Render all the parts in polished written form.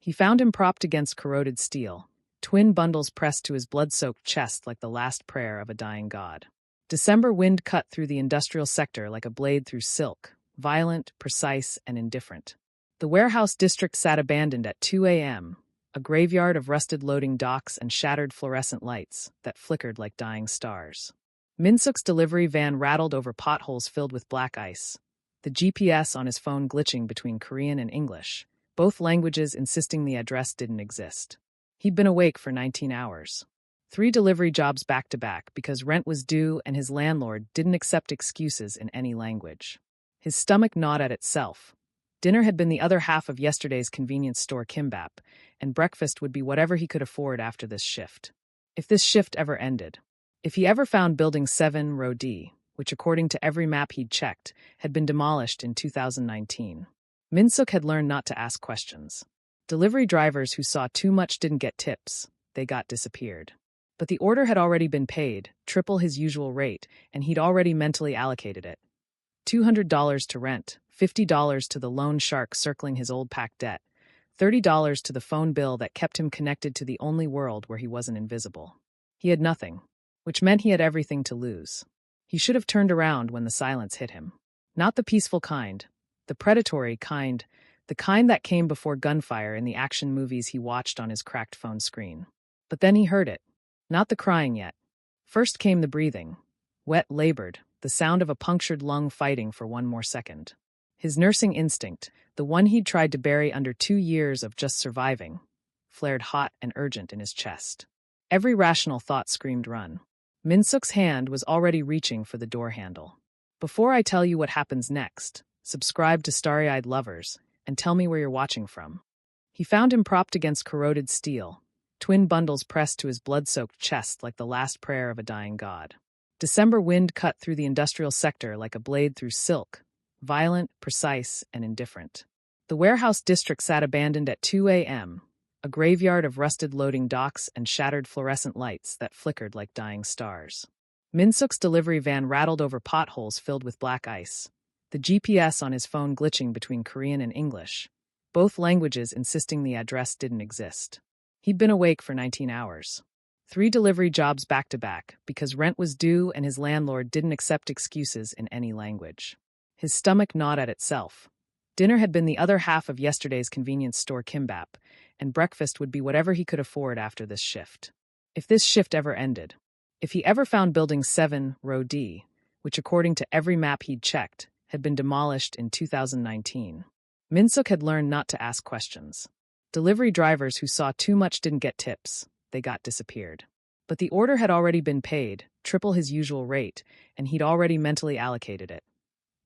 He found him propped against corroded steel, twin bundles pressed to his blood-soaked chest like the last prayer of a dying god. December wind cut through the industrial sector like a blade through silk, violent, precise, and indifferent. The warehouse district sat abandoned at 2 a.m., a graveyard of rusted loading docks and shattered fluorescent lights that flickered like dying stars. Minsuk's delivery van rattled over potholes filled with black ice, the GPS on his phone glitching between Korean and English, both languages insisting the address didn't exist. He'd been awake for 19 hours. 3 delivery jobs back-to-back because rent was due and his landlord didn't accept excuses in any language. His stomach gnawed at itself. Dinner had been the other half of yesterday's convenience store kimbap, and breakfast would be whatever he could afford after this shift. If this shift ever ended. If he ever found Building 7, Row D, which according to every map he'd checked, had been demolished in 2019. Minsuk had learned not to ask questions. Delivery drivers who saw too much didn't get tips, they got disappeared. But the order had already been paid, triple his usual rate, and he'd already mentally allocated it. $200 to rent, $50 to the loan shark circling his old pack debt, $30 to the phone bill that kept him connected to the only world where he wasn't invisible. He had nothing, which meant he had everything to lose. He should have turned around when the silence hit him. Not the peaceful kind, the predatory kind, the kind that came before gunfire in the action movies he watched on his cracked phone screen. But then he heard it. Not the crying yet. First came the breathing. Wet, labored, the sound of a punctured lung fighting for one more second. His nursing instinct, the one he'd tried to bury under 2 years of just surviving, flared hot and urgent in his chest. Every rational thought screamed run. Minsuk's hand was already reaching for the door handle. Before I tell you what happens next, subscribe to Starry-Eyed Lovers, and tell me where you're watching from. He found him propped against corroded steel, twin bundles pressed to his blood-soaked chest like the last prayer of a dying god. December wind cut through the industrial sector like a blade through silk, violent, precise, and indifferent. The warehouse district sat abandoned at 2 a.m., a graveyard of rusted loading docks and shattered fluorescent lights that flickered like dying stars. Minsuk's delivery van rattled over potholes filled with black ice, the GPS on his phone glitching between Korean and English, both languages insisting the address didn't exist. He'd been awake for 19 hours. 3 delivery jobs back-to-back because rent was due and his landlord didn't accept excuses in any language. His stomach gnawed at itself. Dinner had been the other half of yesterday's convenience store kimbap, and breakfast would be whatever he could afford after this shift. If this shift ever ended. If he ever found Building 7, Row D, which according to every map he'd checked, had been demolished in 2019. Minsuk had learned not to ask questions. Delivery drivers who saw too much didn't get tips, they got disappeared. But the order had already been paid, triple his usual rate, and he'd already mentally allocated it.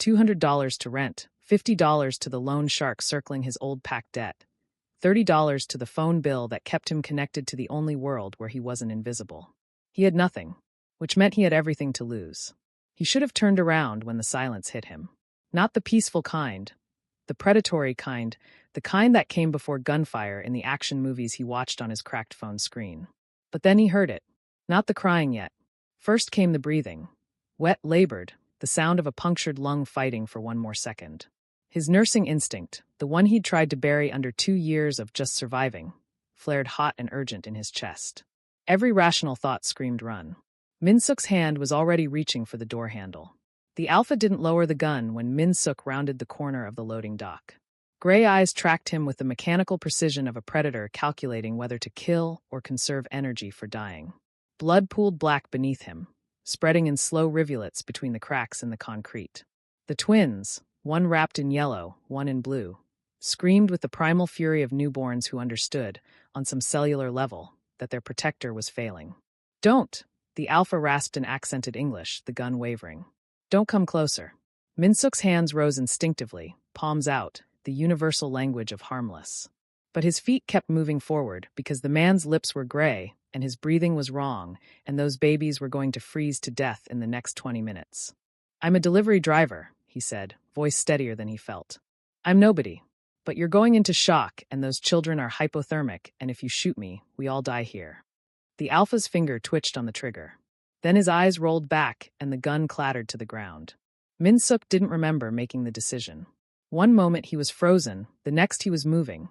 $200 to rent, $50 to the loan shark circling his old pack debt, $30 to the phone bill that kept him connected to the only world where he wasn't invisible. He had nothing, which meant he had everything to lose. He should have turned around when the silence hit him. Not the peaceful kind, the predatory kind, the kind that came before gunfire in the action movies he watched on his cracked phone screen. But then he heard it. Not the crying yet. First came the breathing. Wet, labored, the sound of a punctured lung fighting for one more second. His nursing instinct, the one he'd tried to bury under 2 years of just surviving, flared hot and urgent in his chest. Every rational thought screamed run. Minsuk's hand was already reaching for the door handle. The Alpha didn't lower the gun when Minsuk rounded the corner of the loading dock. Gray eyes tracked him with the mechanical precision of a predator calculating whether to kill or conserve energy for dying. Blood pooled black beneath him, spreading in slow rivulets between the cracks in the concrete. The twins, one wrapped in yellow, one in blue, screamed with the primal fury of newborns who understood, on some cellular level, that their protector was failing. "Don't!" The Alpha rasped in accented English, the gun wavering. "Don't come closer." Minsuk's hands rose instinctively, palms out, the universal language of harmless. But his feet kept moving forward because the man's lips were gray and his breathing was wrong, and those babies were going to freeze to death in the next 20 minutes. "I'm a delivery driver," he said, voice steadier than he felt. "I'm nobody. But you're going into shock, and those children are hypothermic, and if you shoot me, we all die here." The Alpha's finger twitched on the trigger. Then his eyes rolled back, and the gun clattered to the ground. Minsuk didn't remember making the decision. One moment he was frozen, the next he was moving,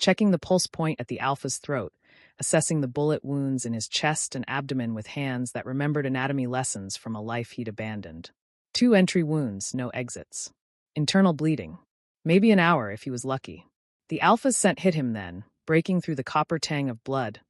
checking the pulse point at the Alpha's throat, assessing the bullet wounds in his chest and abdomen with hands that remembered anatomy lessons from a life he'd abandoned. 2 entry wounds, no exits. Internal bleeding. Maybe an hour if he was lucky. The Alpha's scent hit him then, breaking through the copper tang of blood,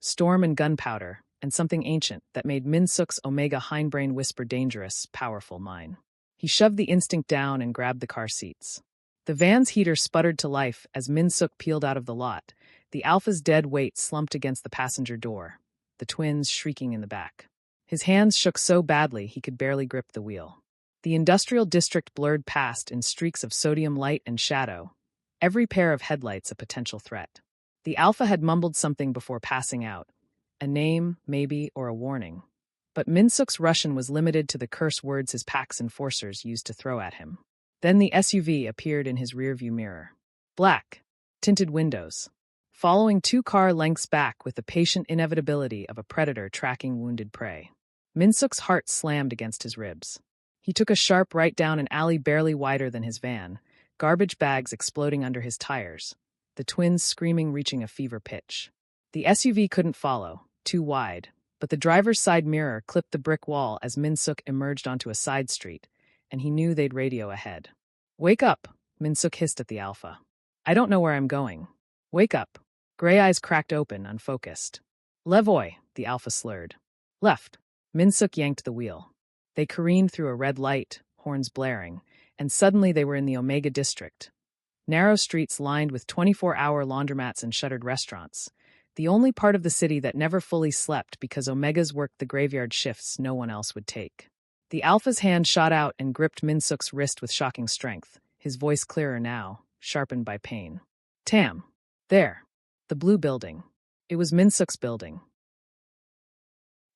storm and gunpowder, and something ancient that made Min-suk's Omega hindbrain whisper dangerous, powerful mine. He shoved the instinct down and grabbed the car seats. The van's heater sputtered to life as Min-suk peeled out of the lot, the Alpha's dead weight slumped against the passenger door, the twins shrieking in the back. His hands shook so badly he could barely grip the wheel. The industrial district blurred past in streaks of sodium light and shadow, every pair of headlights a potential threat. The Alpha had mumbled something before passing out, a name, maybe, or a warning. But Min-suk's Russian was limited to the curse words his pack's enforcers used to throw at him. Then the SUV appeared in his rearview mirror. Black, tinted windows, following 2 car lengths back with the patient inevitability of a predator tracking wounded prey. Min-suk's heart slammed against his ribs. He took a sharp right down an alley barely wider than his van, garbage bags exploding under his tires, the twins screaming reaching a fever pitch. The SUV couldn't follow, too wide, but the driver's side mirror clipped the brick wall as Min-suk emerged onto a side street, and he knew they'd radio ahead. "Wake up," Min-suk hissed at the Alpha. "I don't know where I'm going." "Wake up." Gray eyes cracked open, unfocused. "Levoy," the Alpha slurred. "Left." Min-suk yanked the wheel. They careened through a red light, horns blaring, and suddenly they were in the Omega district. Narrow streets lined with 24-hour laundromats and shuttered restaurants, the only part of the city that never fully slept because Omegas worked the graveyard shifts no one else would take. The Alpha's hand shot out and gripped Min-suk's wrist with shocking strength, his voice clearer now, sharpened by pain. "Tam. There. The blue building." It was Min-suk's building.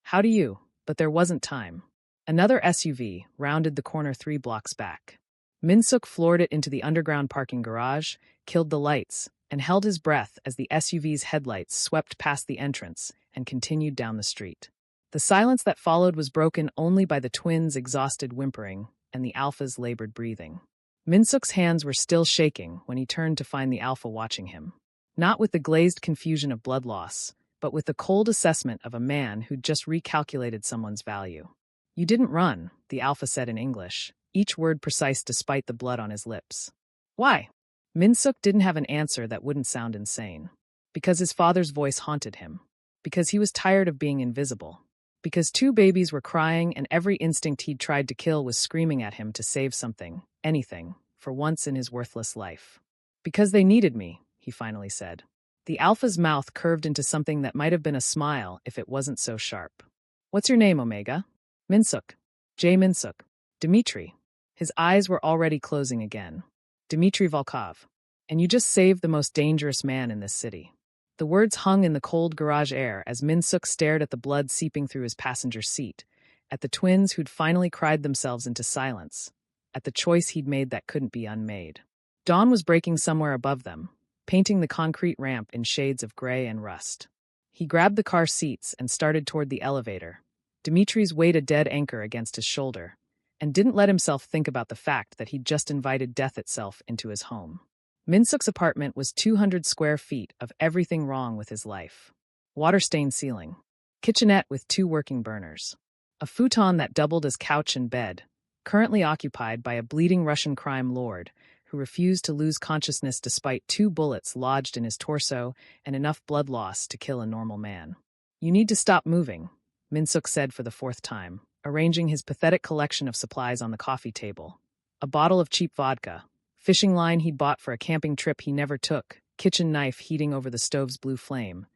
"How do you?" But there wasn't time. Another SUV rounded the corner 3 blocks back. Min-suk floored it into the underground parking garage, killed the lights, and held his breath as the SUV's headlights swept past the entrance and continued down the street. The silence that followed was broken only by the twins' exhausted whimpering and the Alpha's labored breathing. Min-suk's hands were still shaking when he turned to find the Alpha watching him. Not with the glazed confusion of blood loss, but with the cold assessment of a man who'd just recalculated someone's value. "You didn't run," the Alpha said in English, each word precise despite the blood on his lips. "Why?" Min-suk didn't have an answer that wouldn't sound insane. Because his father's voice haunted him. Because he was tired of being invisible. Because 2 babies were crying and every instinct he'd tried to kill was screaming at him to save something, anything, for once in his worthless life. "Because they needed me," he finally said. The Alpha's mouth curved into something that might have been a smile if it wasn't so sharp. "What's your name, Omega?" "Min-suk. J. Min-suk." "Dmitri." His eyes were already closing again. "Dmitri Volkov. And you just saved the most dangerous man in this city." The words hung in the cold garage air as Min-suk stared at the blood seeping through his passenger seat, at the twins who'd finally cried themselves into silence, at the choice he'd made that couldn't be unmade. Dawn was breaking somewhere above them, painting the concrete ramp in shades of gray and rust. He grabbed the car seats and started toward the elevator, Dimitri's weight a dead anchor against his shoulder, and didn't let himself think about the fact that he'd just invited death itself into his home. Min-suk's apartment was 200 square feet of everything wrong with his life. Water-stained ceiling, kitchenette with 2 working burners, a futon that doubled as couch and bed, currently occupied by a bleeding Russian crime lord who refused to lose consciousness despite 2 bullets lodged in his torso and enough blood loss to kill a normal man. "You need to stop moving," Min-suk said for the 4th time, arranging his pathetic collection of supplies on the coffee table. A bottle of cheap vodka, fishing line he'd bought for a camping trip he never took, kitchen knife heating over the stove's blue flame,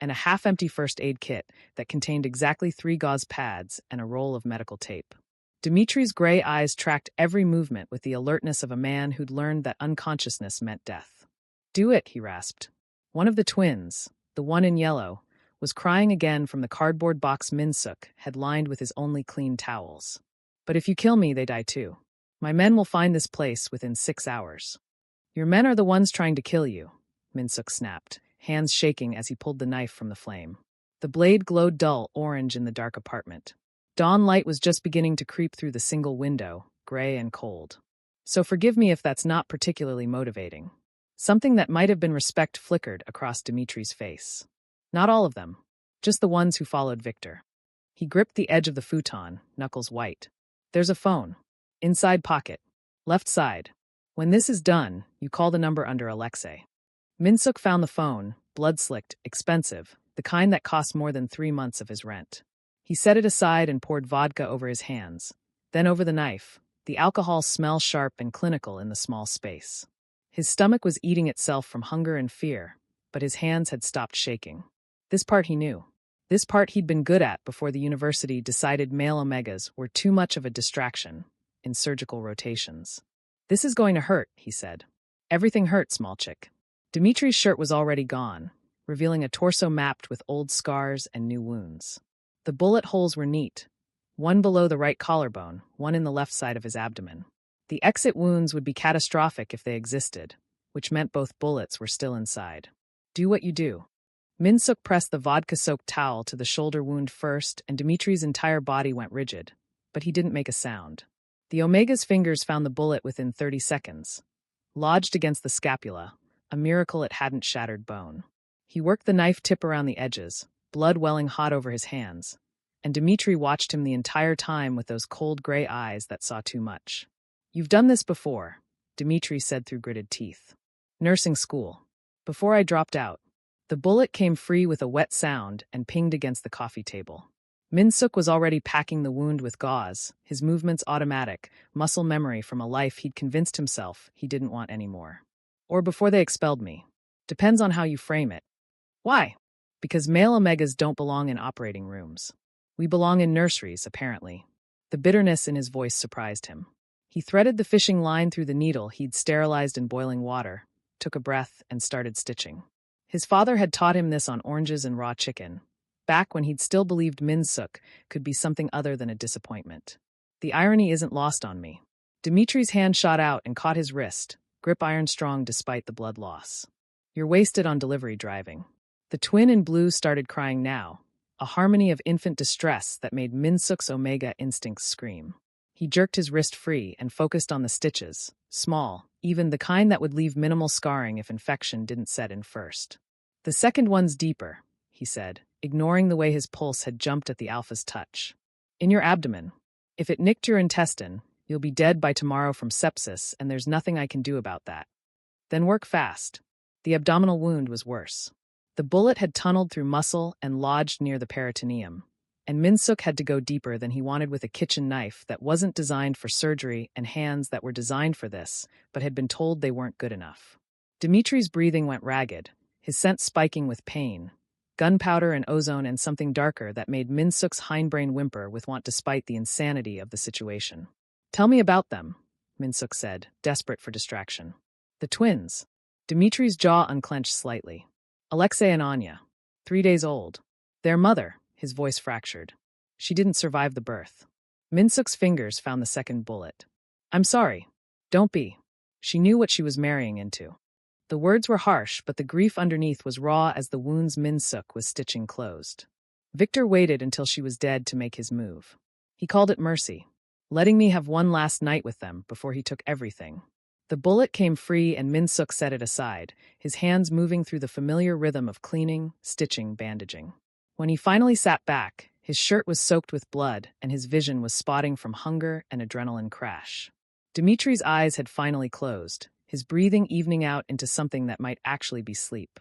and a half-empty first aid kit that contained exactly 3 gauze pads and a roll of medical tape. Dimitri's gray eyes tracked every movement with the alertness of a man who'd learned that unconsciousness meant death. "Do it," he rasped. One of the twins, the one in yellow, was crying again from the cardboard box Min-suk had lined with his only clean towels. "But if you kill me, they die too. My men will find this place within 6 hours." "Your men are the ones trying to kill you," Min-suk snapped, hands shaking as he pulled the knife from the flame. The blade glowed dull orange in the dark apartment. Dawn light was just beginning to creep through the single window, gray and cold. "So forgive me if that's not particularly motivating." Something that might have been respect flickered across Dimitri's face. Not all of them, just the ones who followed Victor. He gripped the edge of the futon, knuckles white. There's a phone. Inside pocket. Left side. When this is done, you call the number under Alexei. Minsuk found the phone, blood-slicked, expensive, the kind that cost more than 3 months of his rent. He set it aside and poured vodka over his hands, then over the knife, the alcohol smell sharp and clinical in the small space. His stomach was eating itself from hunger and fear, but his hands had stopped shaking. This part he knew. This part he'd been good at before the university decided male omegas were too much of a distraction in surgical rotations. This is going to hurt, he said. Everything hurts, Malchik. Dimitri's shirt was already gone, revealing a torso mapped with old scars and new wounds. The bullet holes were neat, one below the right collarbone, one in the left side of his abdomen. The exit wounds would be catastrophic if they existed, which meant both bullets were still inside. Do what you do. Minsuk pressed the vodka-soaked towel to the shoulder wound first, and Dimitri's entire body went rigid, but he didn't make a sound. The Omega's fingers found the bullet within 30 seconds, lodged against the scapula, a miracle it hadn't shattered bone. He worked the knife tip around the edges, blood welling hot over his hands, and Dimitri watched him the entire time with those cold gray eyes that saw too much. You've done this before, Dimitri said through gritted teeth. Nursing school. Before I dropped out. The bullet came free with a wet sound and pinged against the coffee table. Minsuk was already packing the wound with gauze, his movements automatic, muscle memory from a life he'd convinced himself he didn't want anymore. Or before they expelled me. Depends on how you frame it. Why? Because male omegas don't belong in operating rooms. We belong in nurseries, apparently. The bitterness in his voice surprised him. He threaded the fishing line through the needle he'd sterilized in boiling water, took a breath, and started stitching. His father had taught him this on oranges and raw chicken, back when he'd still believed Minsuk could be something other than a disappointment. The irony isn't lost on me. Dimitri's hand shot out and caught his wrist, grip iron strong despite the blood loss. You're wasted on delivery driving. The twin in blue started crying now, a harmony of infant distress that made Minsuk's Omega instincts scream. He jerked his wrist free and focused on the stitches, small, even the kind that would leave minimal scarring if infection didn't set in first. The second one's deeper, he said, ignoring the way his pulse had jumped at the alpha's touch. In your abdomen. If it nicked your intestine, you'll be dead by tomorrow from sepsis, and there's nothing I can do about that. Then work fast. The abdominal wound was worse. The bullet had tunneled through muscle and lodged near the peritoneum, and Minsuk had to go deeper than he wanted with a kitchen knife that wasn't designed for surgery and hands that were designed for this, but had been told they weren't good enough. Dimitri's breathing went ragged, his sense spiking with pain, gunpowder and ozone and something darker that made Minsuk's hindbrain whimper with want despite the insanity of the situation. Tell me about them, Minsuk said, desperate for distraction. The twins. Dimitri's jaw unclenched slightly. Alexei and Anya. 3 days old. Their mother, his voice fractured. She didn't survive the birth. Minsuk's fingers found the second bullet. I'm sorry. Don't be. She knew what she was marrying into. The words were harsh, but the grief underneath was raw as the wounds Minsuk was stitching closed. Victor waited until she was dead to make his move. He called it mercy, letting me have one last night with them before he took everything. The bullet came free and Minsuk set it aside, his hands moving through the familiar rhythm of cleaning, stitching, bandaging. When he finally sat back, his shirt was soaked with blood and his vision was spotting from hunger and adrenaline crash. Dimitri's eyes had finally closed, his breathing evening out into something that might actually be sleep.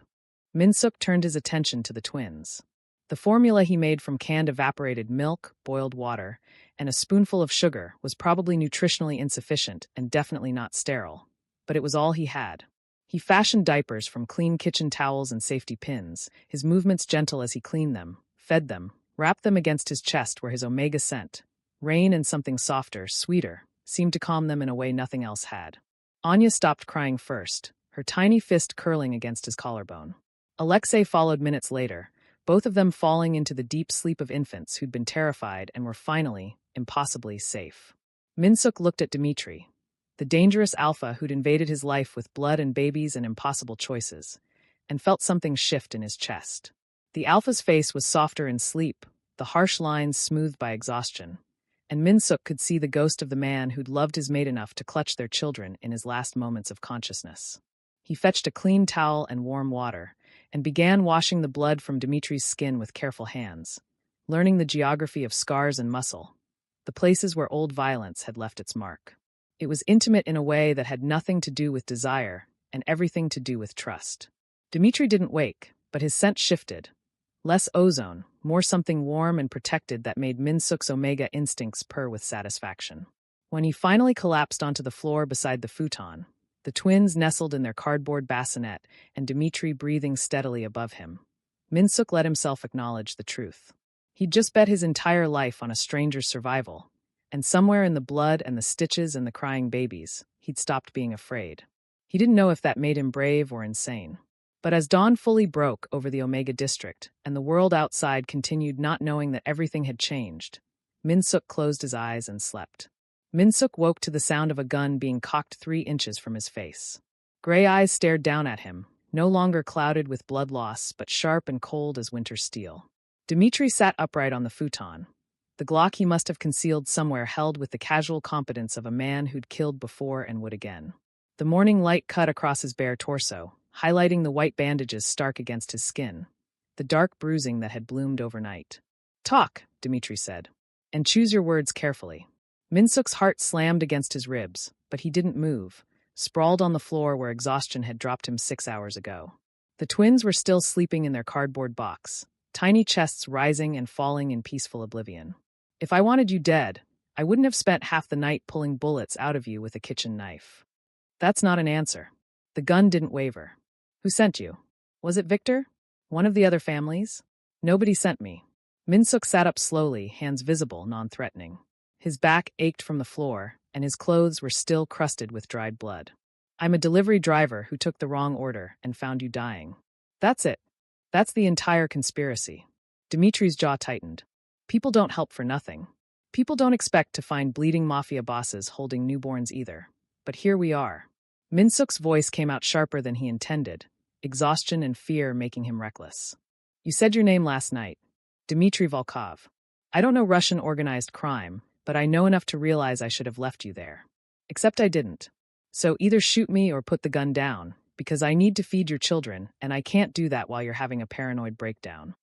Minsuk turned his attention to the twins. The formula he made from canned evaporated milk, boiled water, and a spoonful of sugar was probably nutritionally insufficient and definitely not sterile, but it was all he had. He fashioned diapers from clean kitchen towels and safety pins, his movements gentle as he cleaned them, fed them, wrapped them against his chest where his omega scent, rain and something softer, sweeter, seemed to calm them in a way nothing else had. Anya stopped crying first, her tiny fist curling against his collarbone. Alexei followed minutes later, both of them falling into the deep sleep of infants who'd been terrified and were finally, impossibly safe. Minsuk looked at Dimitri, the dangerous alpha who'd invaded his life with blood and babies and impossible choices, and felt something shift in his chest. The alpha's face was softer in sleep, the harsh lines smoothed by exhaustion, and Minsuk could see the ghost of the man who'd loved his mate enough to clutch their children in his last moments of consciousness. He fetched a clean towel and warm water, and began washing the blood from Dimitri's skin with careful hands, learning the geography of scars and muscle, the places where old violence had left its mark. It was intimate in a way that had nothing to do with desire and everything to do with trust. Dimitri didn't wake, but his scent shifted. Less ozone, more something warm and protected that made Minsuk's omega instincts purr with satisfaction. When he finally collapsed onto the floor beside the futon, the twins nestled in their cardboard bassinet and Dimitri breathing steadily above him, Minsuk let himself acknowledge the truth. He'd just bet his entire life on a stranger's survival, and somewhere in the blood and the stitches and the crying babies, he'd stopped being afraid. He didn't know if that made him brave or insane. But as dawn fully broke over the Omega district, and the world outside continued not knowing that everything had changed, Minsuk closed his eyes and slept. Minsuk woke to the sound of a gun being cocked 3 inches from his face. Gray eyes stared down at him, no longer clouded with blood loss, but sharp and cold as winter steel. Dimitri sat upright on the futon. The Glock he must have concealed somewhere held with the casual competence of a man who'd killed before and would again. The morning light cut across his bare torso, highlighting the white bandages stark against his skin, the dark bruising that had bloomed overnight. "Talk," Dimitri said, "and choose your words carefully." Minsuk's heart slammed against his ribs, but he didn't move, sprawled on the floor where exhaustion had dropped him 6 hours ago. The twins were still sleeping in their cardboard box, tiny chests rising and falling in peaceful oblivion. "If I wanted you dead, I wouldn't have spent half the night pulling bullets out of you with a kitchen knife." That's not an answer. The gun didn't waver. "Who sent you? Was it Victor? One of the other families?" "Nobody sent me." Minsuk sat up slowly, hands visible, non-threatening. His back ached from the floor, and his clothes were still crusted with dried blood. "I'm a delivery driver who took the wrong order and found you dying. That's it. That's the entire conspiracy." Dimitri's jaw tightened. People don't help for nothing. People don't expect to find bleeding mafia bosses holding newborns either. But here we are. Minsuk's voice came out sharper than he intended, exhaustion and fear making him reckless. "You said your name last night. Dmitri Volkov. I don't know Russian organized crime, but I know enough to realize I should have left you there. Except I didn't. So either shoot me or put the gun down, because I need to feed your children, and I can't do that while you're having a paranoid breakdown."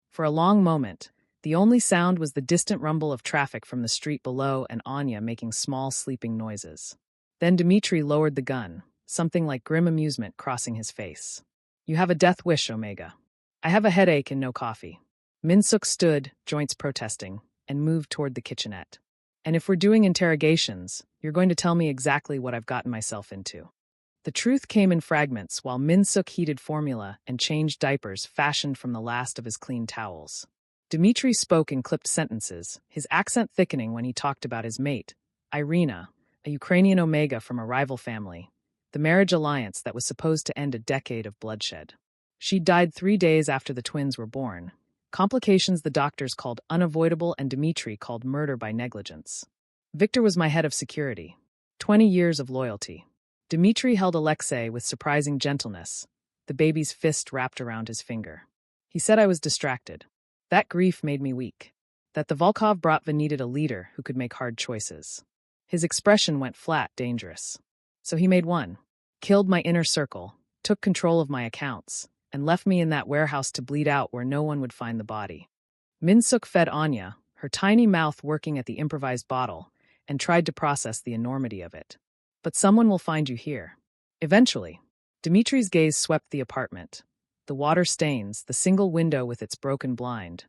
For a long moment, the only sound was the distant rumble of traffic from the street below and Anya making small sleeping noises. Then Dimitri lowered the gun, something like grim amusement crossing his face. "You have a death wish, Omega. I have a headache and no coffee." Minsuk stood, joints protesting, and moved toward the kitchenette. "And if we're doing interrogations, you're going to tell me exactly what I've gotten myself into." The truth came in fragments while Minsuk heated formula and changed diapers fashioned from the last of his clean towels. Dimitri spoke in clipped sentences, his accent thickening when he talked about his mate, Irina, a Ukrainian Omega from a rival family, the marriage alliance that was supposed to end a decade of bloodshed. She'd died 3 days after the twins were born, complications the doctors called unavoidable and Dimitri called murder by negligence. Victor was my head of security. 20 years of loyalty. Dimitri held Alexei with surprising gentleness, the baby's fist wrapped around his finger. He said I was distracted. That grief made me weak. That the Volkov Bratva needed a leader who could make hard choices. His expression went flat, dangerous. So he made one. Killed my inner circle, took control of my accounts, and left me in that warehouse to bleed out where no one would find the body. Minsuk fed Anya, her tiny mouth working at the improvised bottle, and tried to process the enormity of it. "But someone will find you here. Eventually." Dimitri's gaze swept the apartment. The water stains, the single window with its broken blind,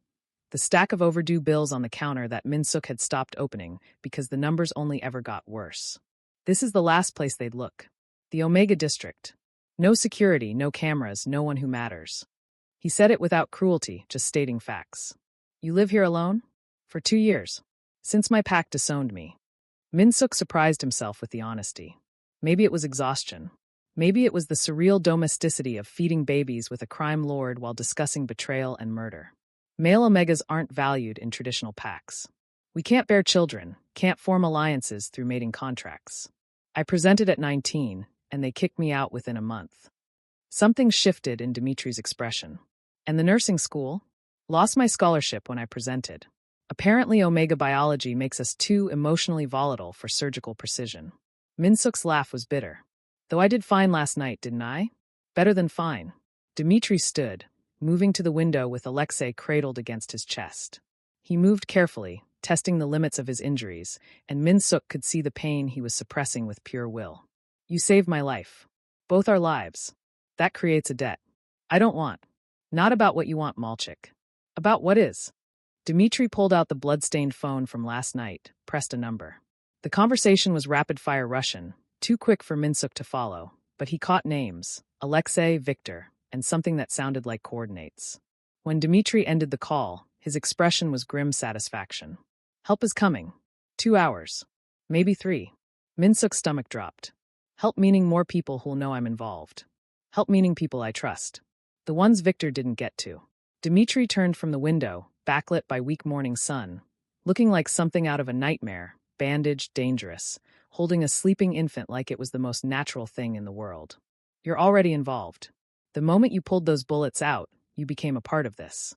the stack of overdue bills on the counter that Minsuk had stopped opening because the numbers only ever got worse. This is the last place they'd look. The Omega District. No security, no cameras, no one who matters. He said it without cruelty, just stating facts. "You live here alone?" "For 2 years. Since my pack disowned me." Minsuk surprised himself with the honesty. Maybe it was exhaustion. Maybe it was the surreal domesticity of feeding babies with a crime lord while discussing betrayal and murder. Male Omegas aren't valued in traditional packs. We can't bear children, can't form alliances through mating contracts. I presented at 19, and they kicked me out within a month. Something shifted in Dimitri's expression. "And the nursing school?" "Lost my scholarship when I presented. Apparently Omega biology makes us too emotionally volatile for surgical precision." Minsuk's laugh was bitter. "Though I did fine last night, didn't I?" Better than fine. Dmitri stood, moving to the window with Alexei cradled against his chest. He moved carefully, testing the limits of his injuries, and Minsuk could see the pain he was suppressing with pure will. You saved my life. Both our lives. That creates a debt. I don't want. Not about what you want, Malchik. About what is. Dmitri pulled out the blood-stained phone from last night, pressed a number. The conversation was rapid-fire Russian, too quick for Minsuk to follow, but he caught names, Alexei, Victor, and something that sounded like coordinates. When Dmitri ended the call, his expression was grim satisfaction. Help is coming. 2 hours. Maybe 3. Minsuk's stomach dropped. Help meaning more people who'll know I'm involved. Help meaning people I trust. The ones Victor didn't get to. Dmitri turned from the window, backlit by weak morning sun, looking like something out of a nightmare, bandaged, dangerous, holding a sleeping infant like it was the most natural thing in the world. You're already involved. The moment you pulled those bullets out, you became a part of this.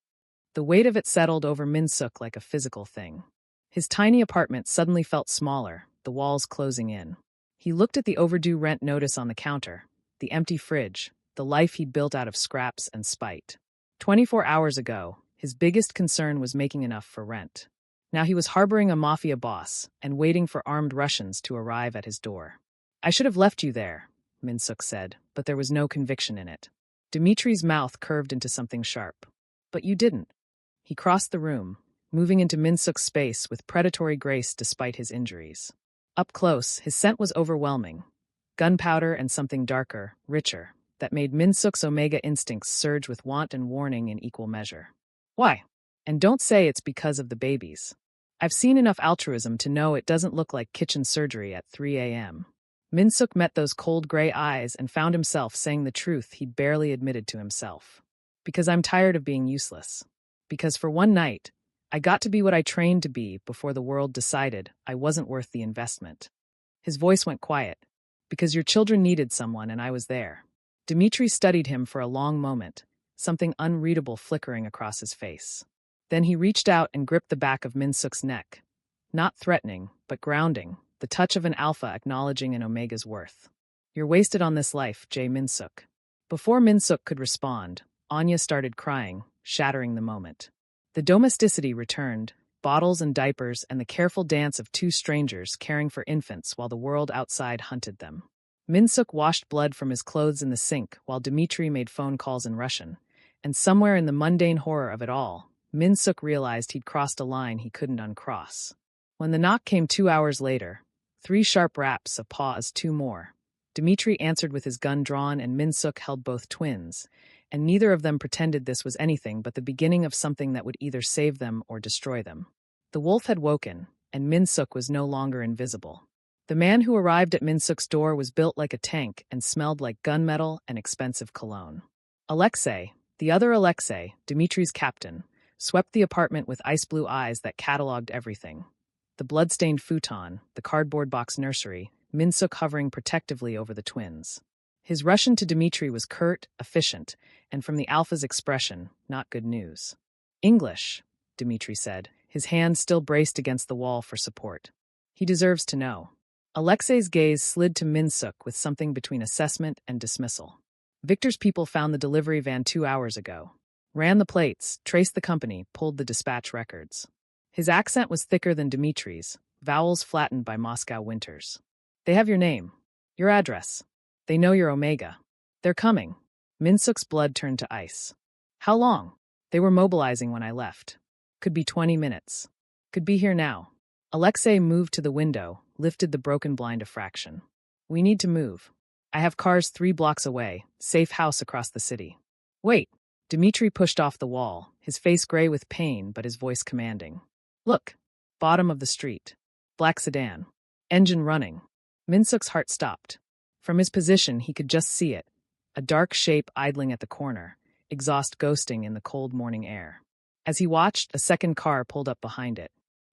The weight of it settled over Minsuk like a physical thing. His tiny apartment suddenly felt smaller, the walls closing in. He looked at the overdue rent notice on the counter, the empty fridge, the life he'd built out of scraps and spite. 24 hours ago, his biggest concern was making enough for rent. Now he was harboring a mafia boss and waiting for armed Russians to arrive at his door. I should have left you there, Minsuk said, but there was no conviction in it. Dmitri's mouth curved into something sharp. But you didn't. He crossed the room, moving into Minsuk's space with predatory grace despite his injuries. Up close, his scent was overwhelming. Gunpowder and something darker, richer, that made Minsuk's Omega instincts surge with want and warning in equal measure. Why? And don't say it's because of the babies. I've seen enough altruism to know it doesn't look like kitchen surgery at 3 a.m. Minsuk met those cold gray eyes and found himself saying the truth he'd barely admitted to himself. Because I'm tired of being useless. Because for one night, I got to be what I trained to be before the world decided I wasn't worth the investment. His voice went quiet. Because your children needed someone and I was there. Dmitri studied him for a long moment, something unreadable flickering across his face. Then he reached out and gripped the back of Minsuk's neck. Not threatening, but grounding, the touch of an alpha acknowledging an omega's worth. You're wasted on this life, J. Minsuk. Before Minsuk could respond, Anya started crying, shattering the moment. The domesticity returned, bottles and diapers and the careful dance of two strangers caring for infants while the world outside hunted them. Minsuk washed blood from his clothes in the sink while Dmitri made phone calls in Russian, and somewhere in the mundane horror of it all, Minsuk realized he'd crossed a line he couldn't uncross. When the knock came 2 hours later, 3 sharp raps, a pause, 2 more. Dmitri answered with his gun drawn and Minsuk held both twins, and neither of them pretended this was anything but the beginning of something that would either save them or destroy them. The wolf had woken, and Minsuk was no longer invisible. The man who arrived at Minsuk's door was built like a tank and smelled like gunmetal and expensive cologne. Alexei, the other Alexei, Dmitri's captain, swept the apartment with ice-blue eyes that catalogued everything. The blood-stained futon, the cardboard box nursery, Minsuk hovering protectively over the twins. His Russian to Dmitri was curt, efficient, and from the alpha's expression, not good news. English, Dmitri said, his hand still braced against the wall for support. He deserves to know. Alexei's gaze slid to Minsuk with something between assessment and dismissal. Victor's people found the delivery van 2 hours ago. Ran the plates, traced the company, pulled the dispatch records. His accent was thicker than Dmitri's, vowels flattened by Moscow winters. They have your name. Your address. They know your Omega. They're coming. Minsuk's blood turned to ice. How long? They were mobilizing when I left. Could be 20 minutes. Could be here now. Alexei moved to the window, lifted the broken blind a fraction. We need to move. I have cars 3 blocks away, safe house across the city. Wait. Dmitri pushed off the wall, his face gray with pain but his voice commanding. Look. Bottom of the street. Black sedan. Engine running. Minsuk's heart stopped. From his position, he could just see it. A dark shape idling at the corner, exhaust ghosting in the cold morning air. As he watched, a second car pulled up behind it.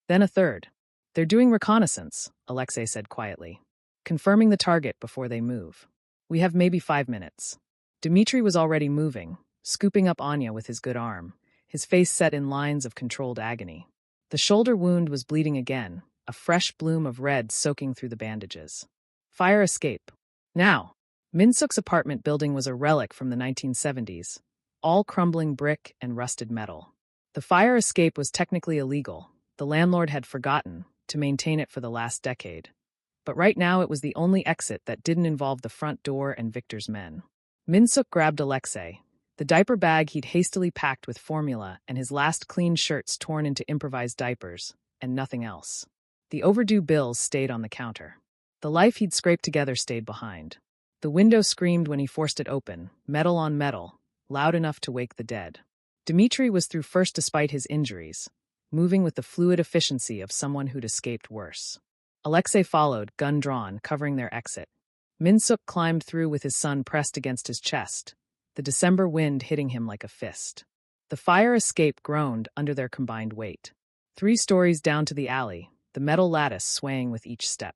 Then a third. They're doing reconnaissance, Alexei said quietly. Confirming the target before they move. We have maybe 5 minutes. Dmitri was already moving, scooping up Anya with his good arm, his face set in lines of controlled agony. The shoulder wound was bleeding again, a fresh bloom of red soaking through the bandages. Fire escape. Now. Minsuk's apartment building was a relic from the 1970s, all crumbling brick and rusted metal. The fire escape was technically illegal. The landlord had forgotten to maintain it for the last decade. But right now it was the only exit that didn't involve the front door and Victor's men. Minsuk grabbed Alexei, the diaper bag he'd hastily packed with formula and his last clean shirts torn into improvised diapers, and nothing else. The overdue bills stayed on the counter. The life he'd scraped together stayed behind. The window screamed when he forced it open, metal on metal, loud enough to wake the dead. Dmitri was through first despite his injuries, moving with the fluid efficiency of someone who'd escaped worse. Alexei followed, gun drawn, covering their exit. Minsuk climbed through with his son pressed against his chest, the December wind hitting him like a fist. The fire escape groaned under their combined weight. 3 stories down to the alley, the metal lattice swaying with each step.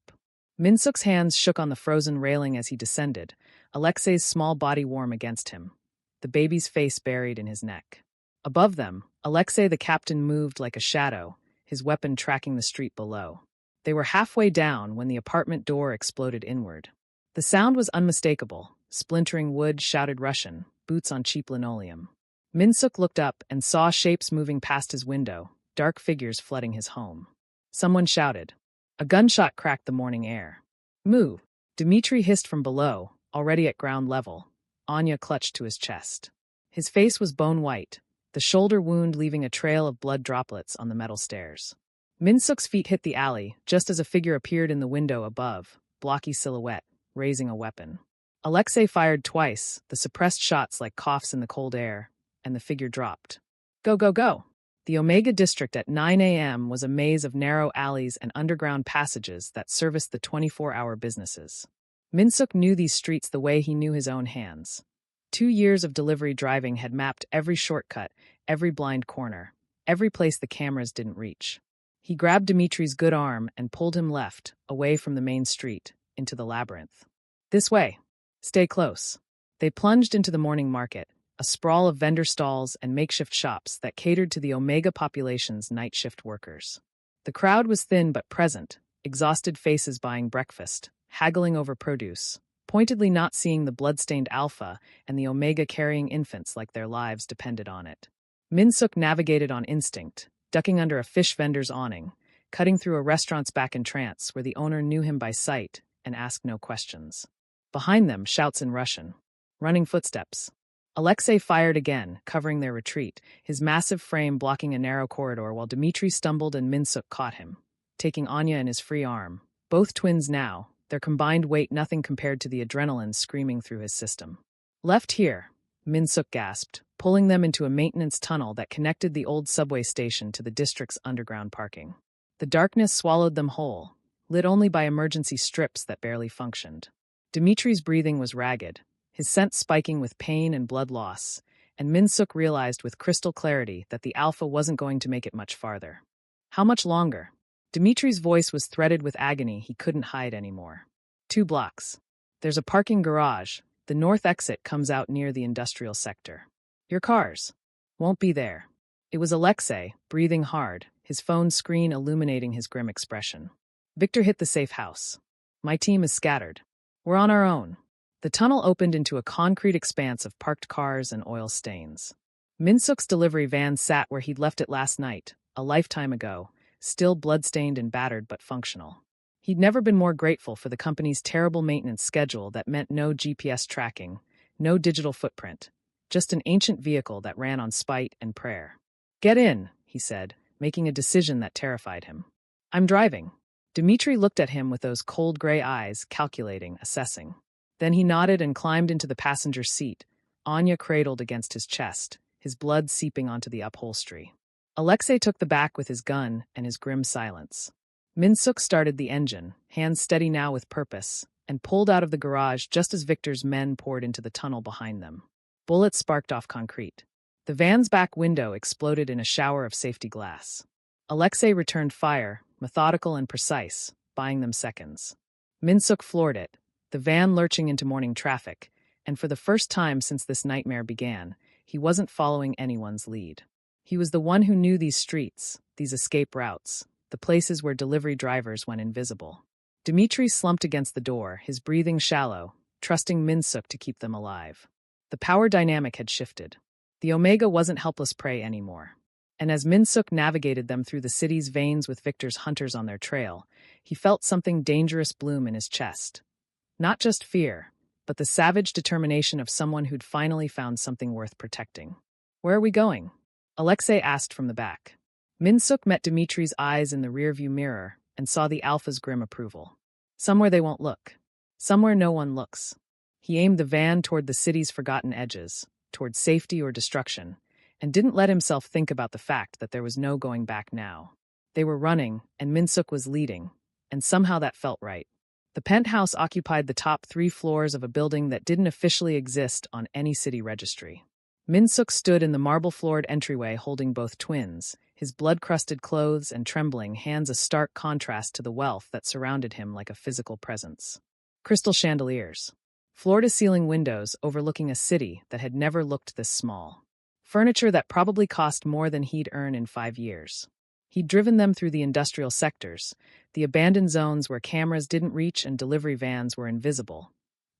Minsuk's hands shook on the frozen railing as he descended, Alexei's small body warm against him, the baby's face buried in his neck. Above them, Alexei the captain moved like a shadow, his weapon tracking the street below. They were halfway down when the apartment door exploded inward. The sound was unmistakable. Splintering wood shouted Russian, boots on cheap linoleum. Minsuk looked up and saw shapes moving past his window, dark figures flooding his home. Someone shouted. A gunshot cracked the morning air. Move! Dmitri hissed from below, already at ground level. Anya clutched to his chest. His face was bone white, the shoulder wound leaving a trail of blood droplets on the metal stairs. Minsuk's feet hit the alley, just as a figure appeared in the window above, blocky silhouette, raising a weapon. Alexei fired twice, the suppressed shots like coughs in the cold air, and the figure dropped. Go, go, go! The Omega district at 9 a.m. was a maze of narrow alleys and underground passages that serviced the 24-hour businesses. Minsuk knew these streets the way he knew his own hands. 2 years of delivery driving had mapped every shortcut, every blind corner, every place the cameras didn't reach. He grabbed Dmitri's good arm and pulled him left, away from the main street, into the labyrinth. This way. Stay close. They plunged into the morning market, a sprawl of vendor stalls and makeshift shops that catered to the Omega population's night shift workers. The crowd was thin but present, exhausted faces buying breakfast, haggling over produce, pointedly not seeing the blood-stained Alpha and the Omega carrying infants like their lives depended on it. Minsuk navigated on instinct, ducking under a fish vendor's awning, cutting through a restaurant's back entrance where the owner knew him by sight and asked no questions. Behind them, shouts in Russian. Running footsteps. Alexei fired again, covering their retreat, his massive frame blocking a narrow corridor while Dmitri stumbled and Minsuk caught him, taking Anya in his free arm. Both twins now, their combined weight nothing compared to the adrenaline screaming through his system. Left here, Minsuk gasped, pulling them into a maintenance tunnel that connected the old subway station to the district's underground parking. The darkness swallowed them whole, lit only by emergency strips that barely functioned. Dmitri's breathing was ragged, his scent spiking with pain and blood loss, and Minsuk realized with crystal clarity that the Alpha wasn't going to make it much farther. How much longer? Dmitri's voice was threaded with agony he couldn't hide anymore. 2 blocks. There's a parking garage. The north exit comes out near the industrial sector. Your cars won't be there. It was Alexei, breathing hard, his phone screen illuminating his grim expression. Victor hit the safe house. My team is scattered. We're on our own. The tunnel opened into a concrete expanse of parked cars and oil stains. Minsuk's delivery van sat where he'd left it last night, a lifetime ago, still blood-stained and battered but functional. He'd never been more grateful for the company's terrible maintenance schedule that meant no GPS tracking, no digital footprint, just an ancient vehicle that ran on spite and prayer. Get in, he said, making a decision that terrified him. I'm driving. Dmitri looked at him with those cold gray eyes, calculating, assessing. Then he nodded and climbed into the passenger seat, Anya cradled against his chest, his blood seeping onto the upholstery. Alexei took the back with his gun and his grim silence. Minsuk started the engine, hands steady now with purpose, and pulled out of the garage just as Victor's men poured into the tunnel behind them. Bullets sparked off concrete. The van's back window exploded in a shower of safety glass. Alexei returned fire, methodical and precise, buying them seconds. Minsuk floored it, the van lurching into morning traffic, and for the first time since this nightmare began, he wasn't following anyone's lead. He was the one who knew these streets, these escape routes, the places where delivery drivers went invisible. Dmitri slumped against the door, his breathing shallow, trusting Minsuk to keep them alive. The power dynamic had shifted. The Omega wasn't helpless prey anymore. And as Minsuk navigated them through the city's veins with Victor's hunters on their trail, he felt something dangerous bloom in his chest. Not just fear, but the savage determination of someone who'd finally found something worth protecting. "Where are we going?" Alexei asked from the back. Minsuk met Dimitri's eyes in the rearview mirror and saw the Alpha's grim approval. "Somewhere they won't look. Somewhere no one looks." He aimed the van toward the city's forgotten edges, toward safety or destruction, and didn't let himself think about the fact that there was no going back now. They were running, and Minsuk was leading, and somehow that felt right. The penthouse occupied the top 3 floors of a building that didn't officially exist on any city registry. Minsuk stood in the marble-floored entryway holding both twins, his blood-crusted clothes and trembling hands a stark contrast to the wealth that surrounded him like a physical presence. Crystal chandeliers. Floor-to-ceiling windows overlooking a city that had never looked this small. Furniture that probably cost more than he'd earn in 5 years. He'd driven them through the industrial sectors, the abandoned zones where cameras didn't reach and delivery vans were invisible.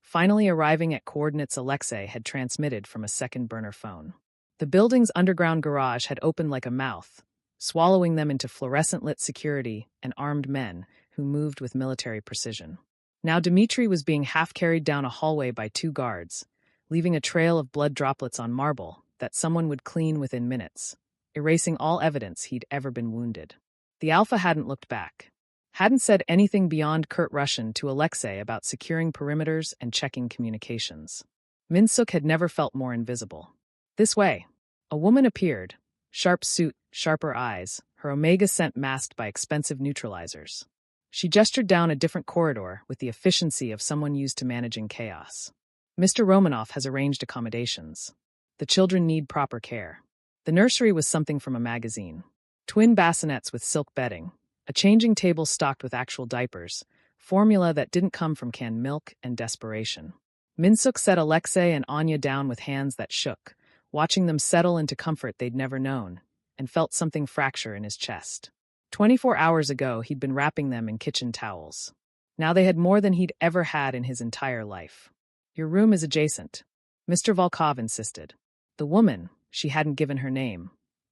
Finally arriving at coordinates Alexei had transmitted from a second-burner phone. The building's underground garage had opened like a mouth, swallowing them into fluorescent-lit security and armed men who moved with military precision. Now Dimitri was being half-carried down a hallway by 2 guards, leaving a trail of blood droplets on marble that someone would clean within minutes, erasing all evidence he'd ever been wounded. The Alpha hadn't looked back. Hadn't said anything beyond curt Russian to Alexei about securing perimeters and checking communications. Minsuk had never felt more invisible. "This way." A woman appeared, sharp suit, sharper eyes, her Omega scent masked by expensive neutralizers. She gestured down a different corridor with the efficiency of someone used to managing chaos. "Mr. Romanov has arranged accommodations. The children need proper care." The nursery was something from a magazine. Twin bassinets with silk bedding, a changing table stocked with actual diapers, formula that didn't come from canned milk and desperation. Minsuk set Alexei and Anya down with hands that shook, watching them settle into comfort they'd never known, and felt something fracture in his chest. 24 hours ago, he'd been wrapping them in kitchen towels. Now they had more than he'd ever had in his entire life. "Your room is adjacent," Mr. Volkov insisted. The woman, she hadn't given her name,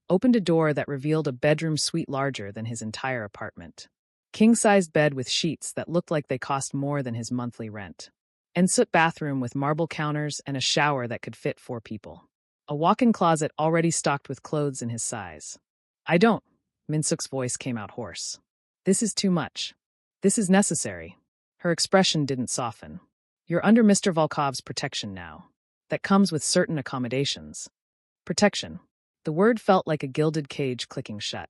opened a door that revealed a bedroom suite larger than his entire apartment. King-sized bed with sheets that looked like they cost more than his monthly rent. Ensuite bathroom with marble counters and a shower that could fit 4 people. A walk-in closet already stocked with clothes in his size. "I don't," Minsuk's voice came out hoarse. "This is too much. This is necessary." Her expression didn't soften. "You're under Mr. Volkov's protection now. That comes with certain accommodations." Protection. The word felt like a gilded cage clicking shut.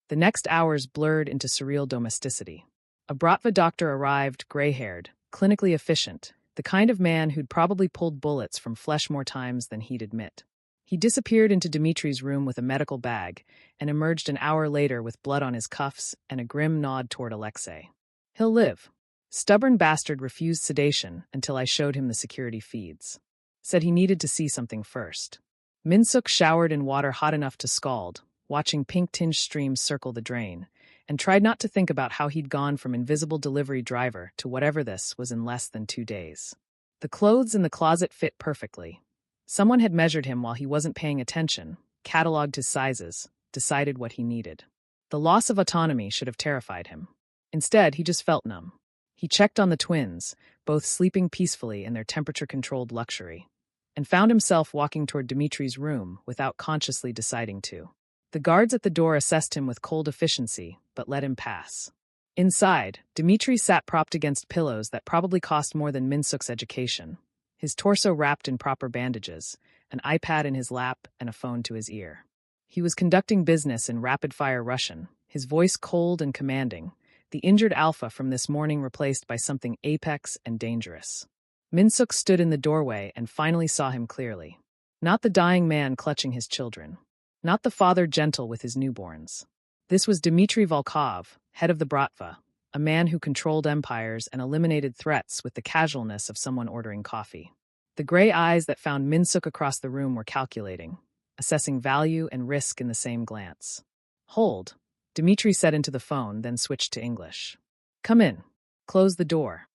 The next hours blurred into surreal domesticity. A Bratva doctor arrived, gray-haired, clinically efficient, the kind of man who'd probably pulled bullets from flesh more times than he'd admit. He disappeared into Dimitri's room with a medical bag and emerged an hour later with blood on his cuffs and a grim nod toward Alexei. "He'll live." Stubborn bastard refused sedation until I showed him the security feeds. Said he needed to see something first. Minsuk showered in water hot enough to scald, watching pink-tinged streams circle the drain, and tried not to think about how he'd gone from invisible delivery driver to whatever this was in less than 2 days. The clothes in the closet fit perfectly. Someone had measured him while he wasn't paying attention, cataloged his sizes, decided what he needed. The loss of autonomy should have terrified him. Instead, he just felt numb. He checked on the twins, both sleeping peacefully in their temperature-controlled luxury, and found himself walking toward Dimitri's room without consciously deciding to. The guards at the door assessed him with cold efficiency, but let him pass. Inside, Dimitri sat propped against pillows that probably cost more than Minsuk's education, his torso wrapped in proper bandages, an iPad in his lap, and a phone to his ear. He was conducting business in rapid-fire Russian, his voice cold and commanding, the injured Alpha from this morning replaced by something apex and dangerous. Minsuk stood in the doorway and finally saw him clearly. Not the dying man clutching his children. Not the father gentle with his newborns. This was Dmitry Volkov, head of the Bratva, a man who controlled empires and eliminated threats with the casualness of someone ordering coffee. The gray eyes that found Minsuk across the room were calculating, assessing value and risk in the same glance. "Hold," Dmitry said into the phone, then switched to English. "Come in. Close the door."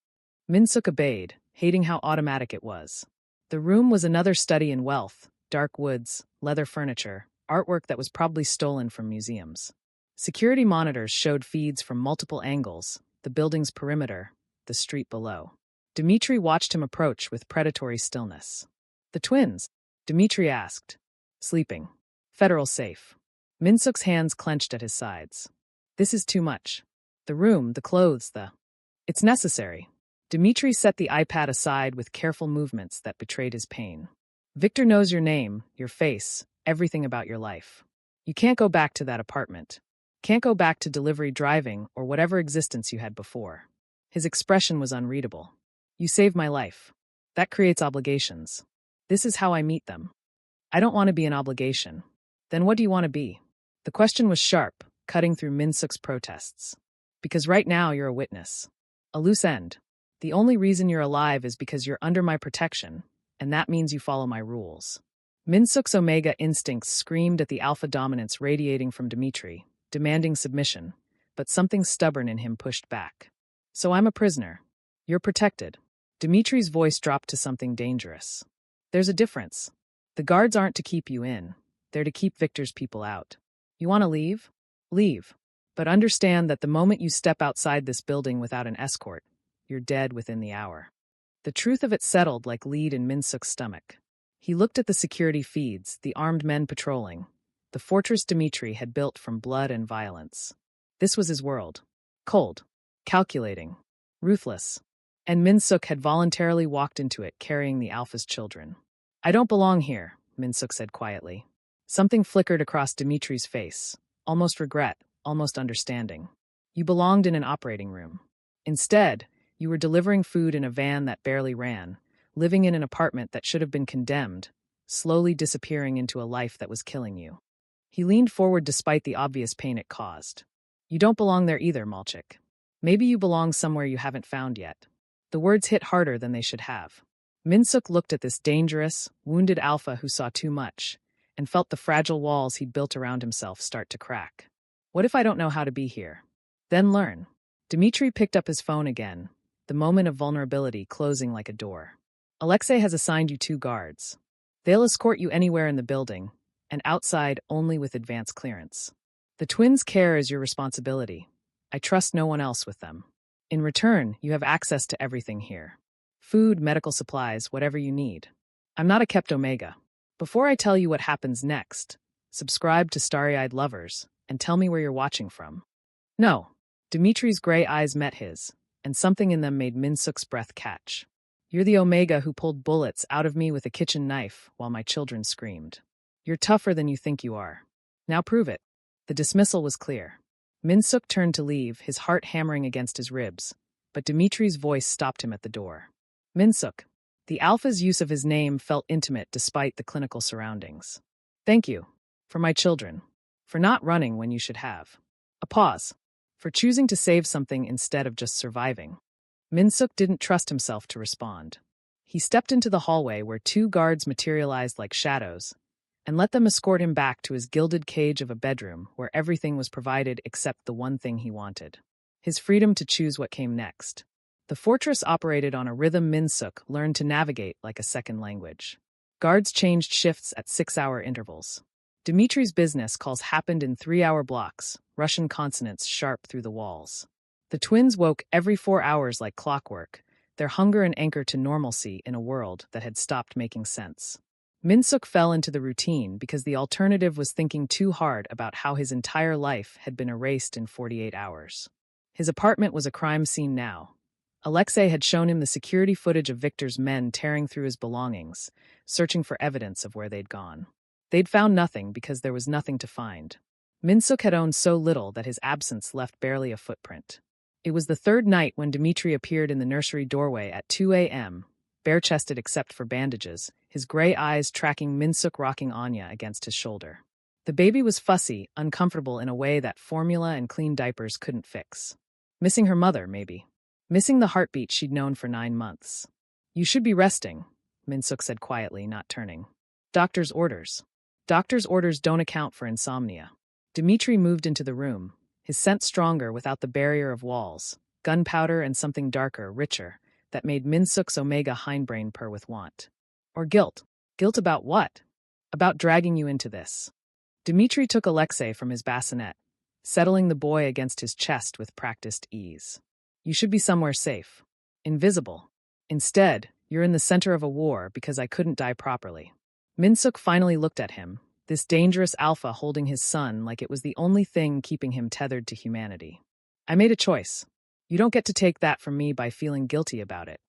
Minsuk obeyed, hating how automatic it was. The room was another study in wealth, dark woods, leather furniture, artwork that was probably stolen from museums. Security monitors showed feeds from multiple angles, the building's perimeter, the street below. Dmitri watched him approach with predatory stillness. The twins? Dmitri asked. Sleeping. Federal safe. Minsuk's hands clenched at his sides. This is too much. The room, the clothes, It's necessary. Dmitri set the iPad aside with careful movements that betrayed his pain. Victor knows your name, your face, everything about your life. You can't go back to that apartment. Can't go back to delivery driving or whatever existence you had before. His expression was unreadable. You saved my life. That creates obligations. This is how I meet them. I don't want to be an obligation. Then what do you want to be? The question was sharp, cutting through Minsuk's protests. Because right now you're a witness. A loose end. The only reason you're alive is because you're under my protection, and that means you follow my rules. Minsuk's Omega instincts screamed at the alpha dominance radiating from Dmitri, demanding submission, but something stubborn in him pushed back. So I'm a prisoner. You're protected. Dmitri's voice dropped to something dangerous. There's a difference. The guards aren't to keep you in. They're to keep Victor's people out. You want to leave? Leave. But understand that the moment you step outside this building without an escort, you're dead within the hour. The truth of it settled like lead in Minsuk's stomach. He looked at the security feeds, the armed men patrolling, the fortress Dmitri had built from blood and violence. This was his world. Cold, calculating, ruthless. And Minsuk had voluntarily walked into it carrying the Alpha's children. I don't belong here, Minsuk said quietly. Something flickered across Dmitri's face, almost regret, almost understanding. You belonged in an operating room. Instead, you were delivering food in a van that barely ran, living in an apartment that should have been condemned, slowly disappearing into a life that was killing you. He leaned forward despite the obvious pain it caused. You don't belong there either, Malchik. Maybe you belong somewhere you haven't found yet. The words hit harder than they should have. Minsuk looked at this dangerous, wounded alpha who saw too much, and felt the fragile walls he'd built around himself start to crack. What if I don't know how to be here? Then learn. Dmitri picked up his phone again, the moment of vulnerability closing like a door. Alexei has assigned you 2 guards. They'll escort you anywhere in the building, and outside only with advance clearance. The twins' care is your responsibility. I trust no one else with them. In return, you have access to everything here. Food, medical supplies, whatever you need. I'm not a kept Omega. Before I tell you what happens next, subscribe to Starry-Eyed Lovers and tell me where you're watching from. No. Dmitri's gray eyes met his, and something in them made Minsuk's breath catch. You're the Omega who pulled bullets out of me with a kitchen knife while my children screamed. You're tougher than you think you are. Now prove it. The dismissal was clear. Minsuk turned to leave, his heart hammering against his ribs, but Dmitri's voice stopped him at the door. Minsuk. The Alpha's use of his name felt intimate despite the clinical surroundings. Thank you. For my children. For not running when you should have. A pause. For choosing to save something instead of just surviving. Minsuk didn't trust himself to respond. He stepped into the hallway where 2 guards materialized like shadows, and let them escort him back to his gilded cage of a bedroom where everything was provided except the one thing he wanted. His freedom to choose what came next. The fortress operated on a rhythm Minsuk learned to navigate like a second language. Guards changed shifts at 6-hour intervals. Dmitri's business calls happened in 3-hour blocks, Russian consonants sharp through the walls. The twins woke every 4 hours like clockwork, their hunger an anchor to normalcy in a world that had stopped making sense. Minsuk fell into the routine because the alternative was thinking too hard about how his entire life had been erased in 48 hours. His apartment was a crime scene now. Alexei had shown him the security footage of Victor's men tearing through his belongings, searching for evidence of where they'd gone. They'd found nothing because there was nothing to find. Minsuk had owned so little that his absence left barely a footprint. It was the 3rd night when Dmitri appeared in the nursery doorway at 2 a.m., bare-chested except for bandages, his gray eyes tracking Minsuk rocking Anya against his shoulder. The baby was fussy, uncomfortable in a way that formula and clean diapers couldn't fix. Missing her mother, maybe. Missing the heartbeat she'd known for 9 months. You should be resting, Minsuk said quietly, not turning. Doctor's orders. Doctor's orders don't account for insomnia. Dmitri moved into the room, his scent stronger without the barrier of walls, gunpowder and something darker, richer, that made Minsuk's omega hindbrain purr with want. Or guilt. Guilt about what? About dragging you into this. Dmitri took Alexei from his bassinet, settling the boy against his chest with practiced ease. You should be somewhere safe. Invisible. Instead, you're in the center of a war because I couldn't die properly. Minsuk finally looked at him, this dangerous alpha holding his son like it was the only thing keeping him tethered to humanity. I made a choice. You don't get to take that from me by feeling guilty about it.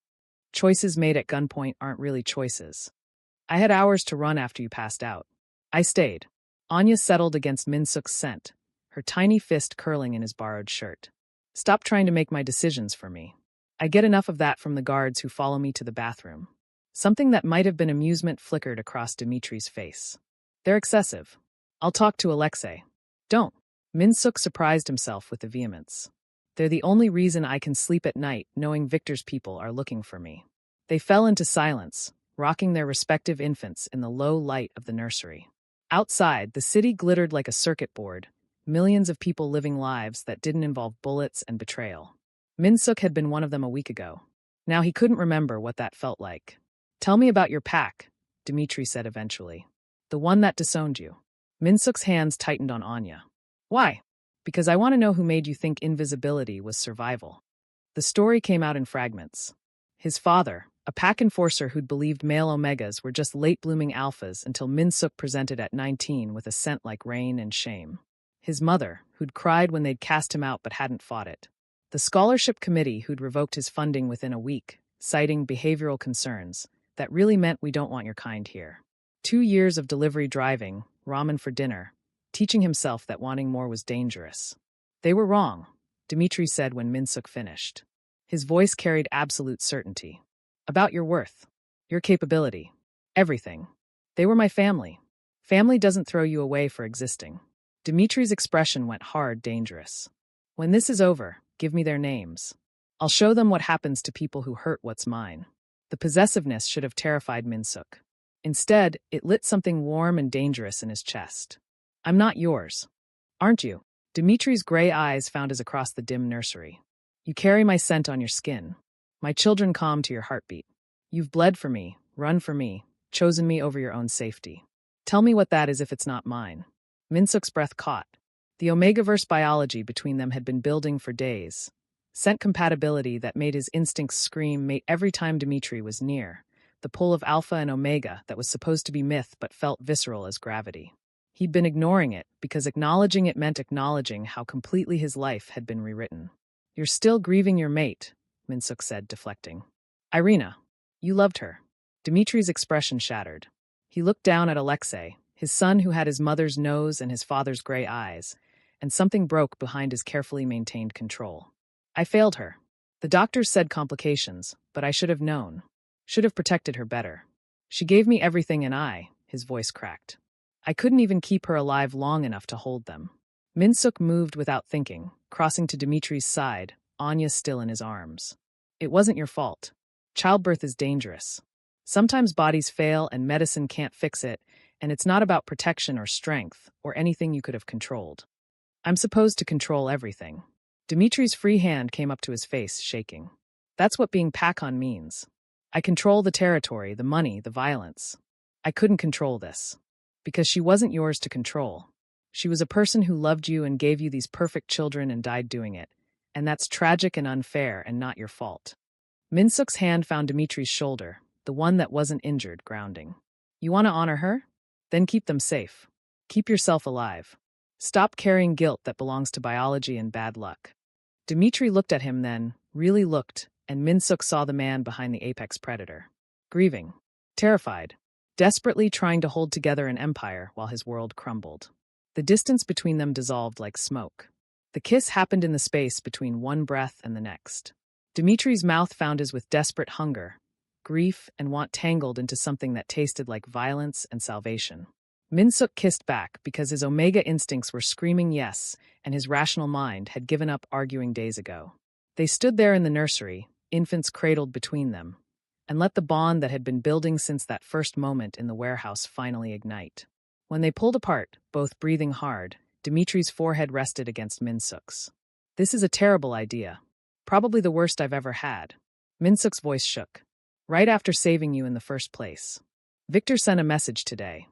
Choices made at gunpoint aren't really choices. I had hours to run after you passed out. I stayed. Anya settled against Minsuk's scent, her tiny fist curling in his borrowed shirt. Stop trying to make my decisions for me. I get enough of that from the guards who follow me to the bathroom. Something that might have been amusement flickered across Dmitri's face. They're excessive. I'll talk to Alexei. Don't. Minsuk surprised himself with the vehemence. They're the only reason I can sleep at night knowing Victor's people are looking for me. They fell into silence, rocking their respective infants in the low light of the nursery. Outside, the city glittered like a circuit board, millions of people living lives that didn't involve bullets and betrayal. Minsuk had been one of them a week ago. Now he couldn't remember what that felt like. Tell me about your pack, Dmitri said eventually. The one that disowned you. Minsuk's hands tightened on Anya. Why? Because I want to know who made you think invisibility was survival. The story came out in fragments. His father, a pack enforcer who'd believed male omegas were just late-blooming alphas until Minsuk presented at 19 with a scent like rain and shame. His mother, who'd cried when they'd cast him out but hadn't fought it. The scholarship committee who'd revoked his funding within a week, citing behavioral concerns. That really meant we don't want your kind here. 2 years of delivery driving, ramen for dinner, teaching himself that wanting more was dangerous. They were wrong, Dmitri said when Minsuk finished. His voice carried absolute certainty. About your worth, your capability, everything. They were my family. Family doesn't throw you away for existing. Dmitri's expression went hard, dangerous. When this is over, give me their names. I'll show them what happens to people who hurt what's mine. The possessiveness should have terrified Minsuk. Instead, it lit something warm and dangerous in his chest. I'm not yours. Aren't you? Dmitri's gray eyes found his across the dim nursery. You carry my scent on your skin. My children calm to your heartbeat. You've bled for me, run for me, chosen me over your own safety. Tell me what that is if it's not mine. Minsuk's breath caught. The Omegaverse biology between them had been building for days. Scent compatibility that made his instincts scream mate every time Dmitri was near. The pull of Alpha and Omega that was supposed to be myth but felt visceral as gravity. He'd been ignoring it because acknowledging it meant acknowledging how completely his life had been rewritten. You're still grieving your mate, Minsuk said, deflecting. Irina, you loved her. Dmitri's expression shattered. He looked down at Alexei, his son who had his mother's nose and his father's gray eyes, and something broke behind his carefully maintained control. I failed her. The doctors said complications, but I should have known. Should have protected her better. She gave me everything and his voice cracked. I couldn't even keep her alive long enough to hold them. Minsuk moved without thinking, crossing to Dmitri's side, Anya still in his arms. It wasn't your fault. Childbirth is dangerous. Sometimes bodies fail and medicine can't fix it, and it's not about protection or strength, or anything you could have controlled. I'm supposed to control everything. Dmitri's free hand came up to his face, shaking. That's what being Pakon means. I control the territory, the money, the violence. I couldn't control this. Because she wasn't yours to control. She was a person who loved you and gave you these perfect children and died doing it. And that's tragic and unfair and not your fault. Minsuk's hand found Dmitri's shoulder, the one that wasn't injured, grounding. You want to honor her? Then keep them safe. Keep yourself alive. Stop carrying guilt that belongs to biology and bad luck. Dmitri looked at him then, really looked, and Minsuk saw the man behind the apex predator. Grieving. Terrified. Desperately trying to hold together an empire while his world crumbled. The distance between them dissolved like smoke. The kiss happened in the space between one breath and the next. Dmitri's mouth found his with desperate hunger, grief, and want tangled into something that tasted like violence and salvation. Minsuk kissed back because his Omega instincts were screaming yes, and his rational mind had given up arguing days ago. They stood there in the nursery, infants cradled between them, and let the bond that had been building since that first moment in the warehouse finally ignite. When they pulled apart, both breathing hard, Dmitri's forehead rested against Minsuk's. This is a terrible idea. Probably the worst I've ever had. Minsuk's voice shook. Right after saving you in the first place. Victor sent a message today.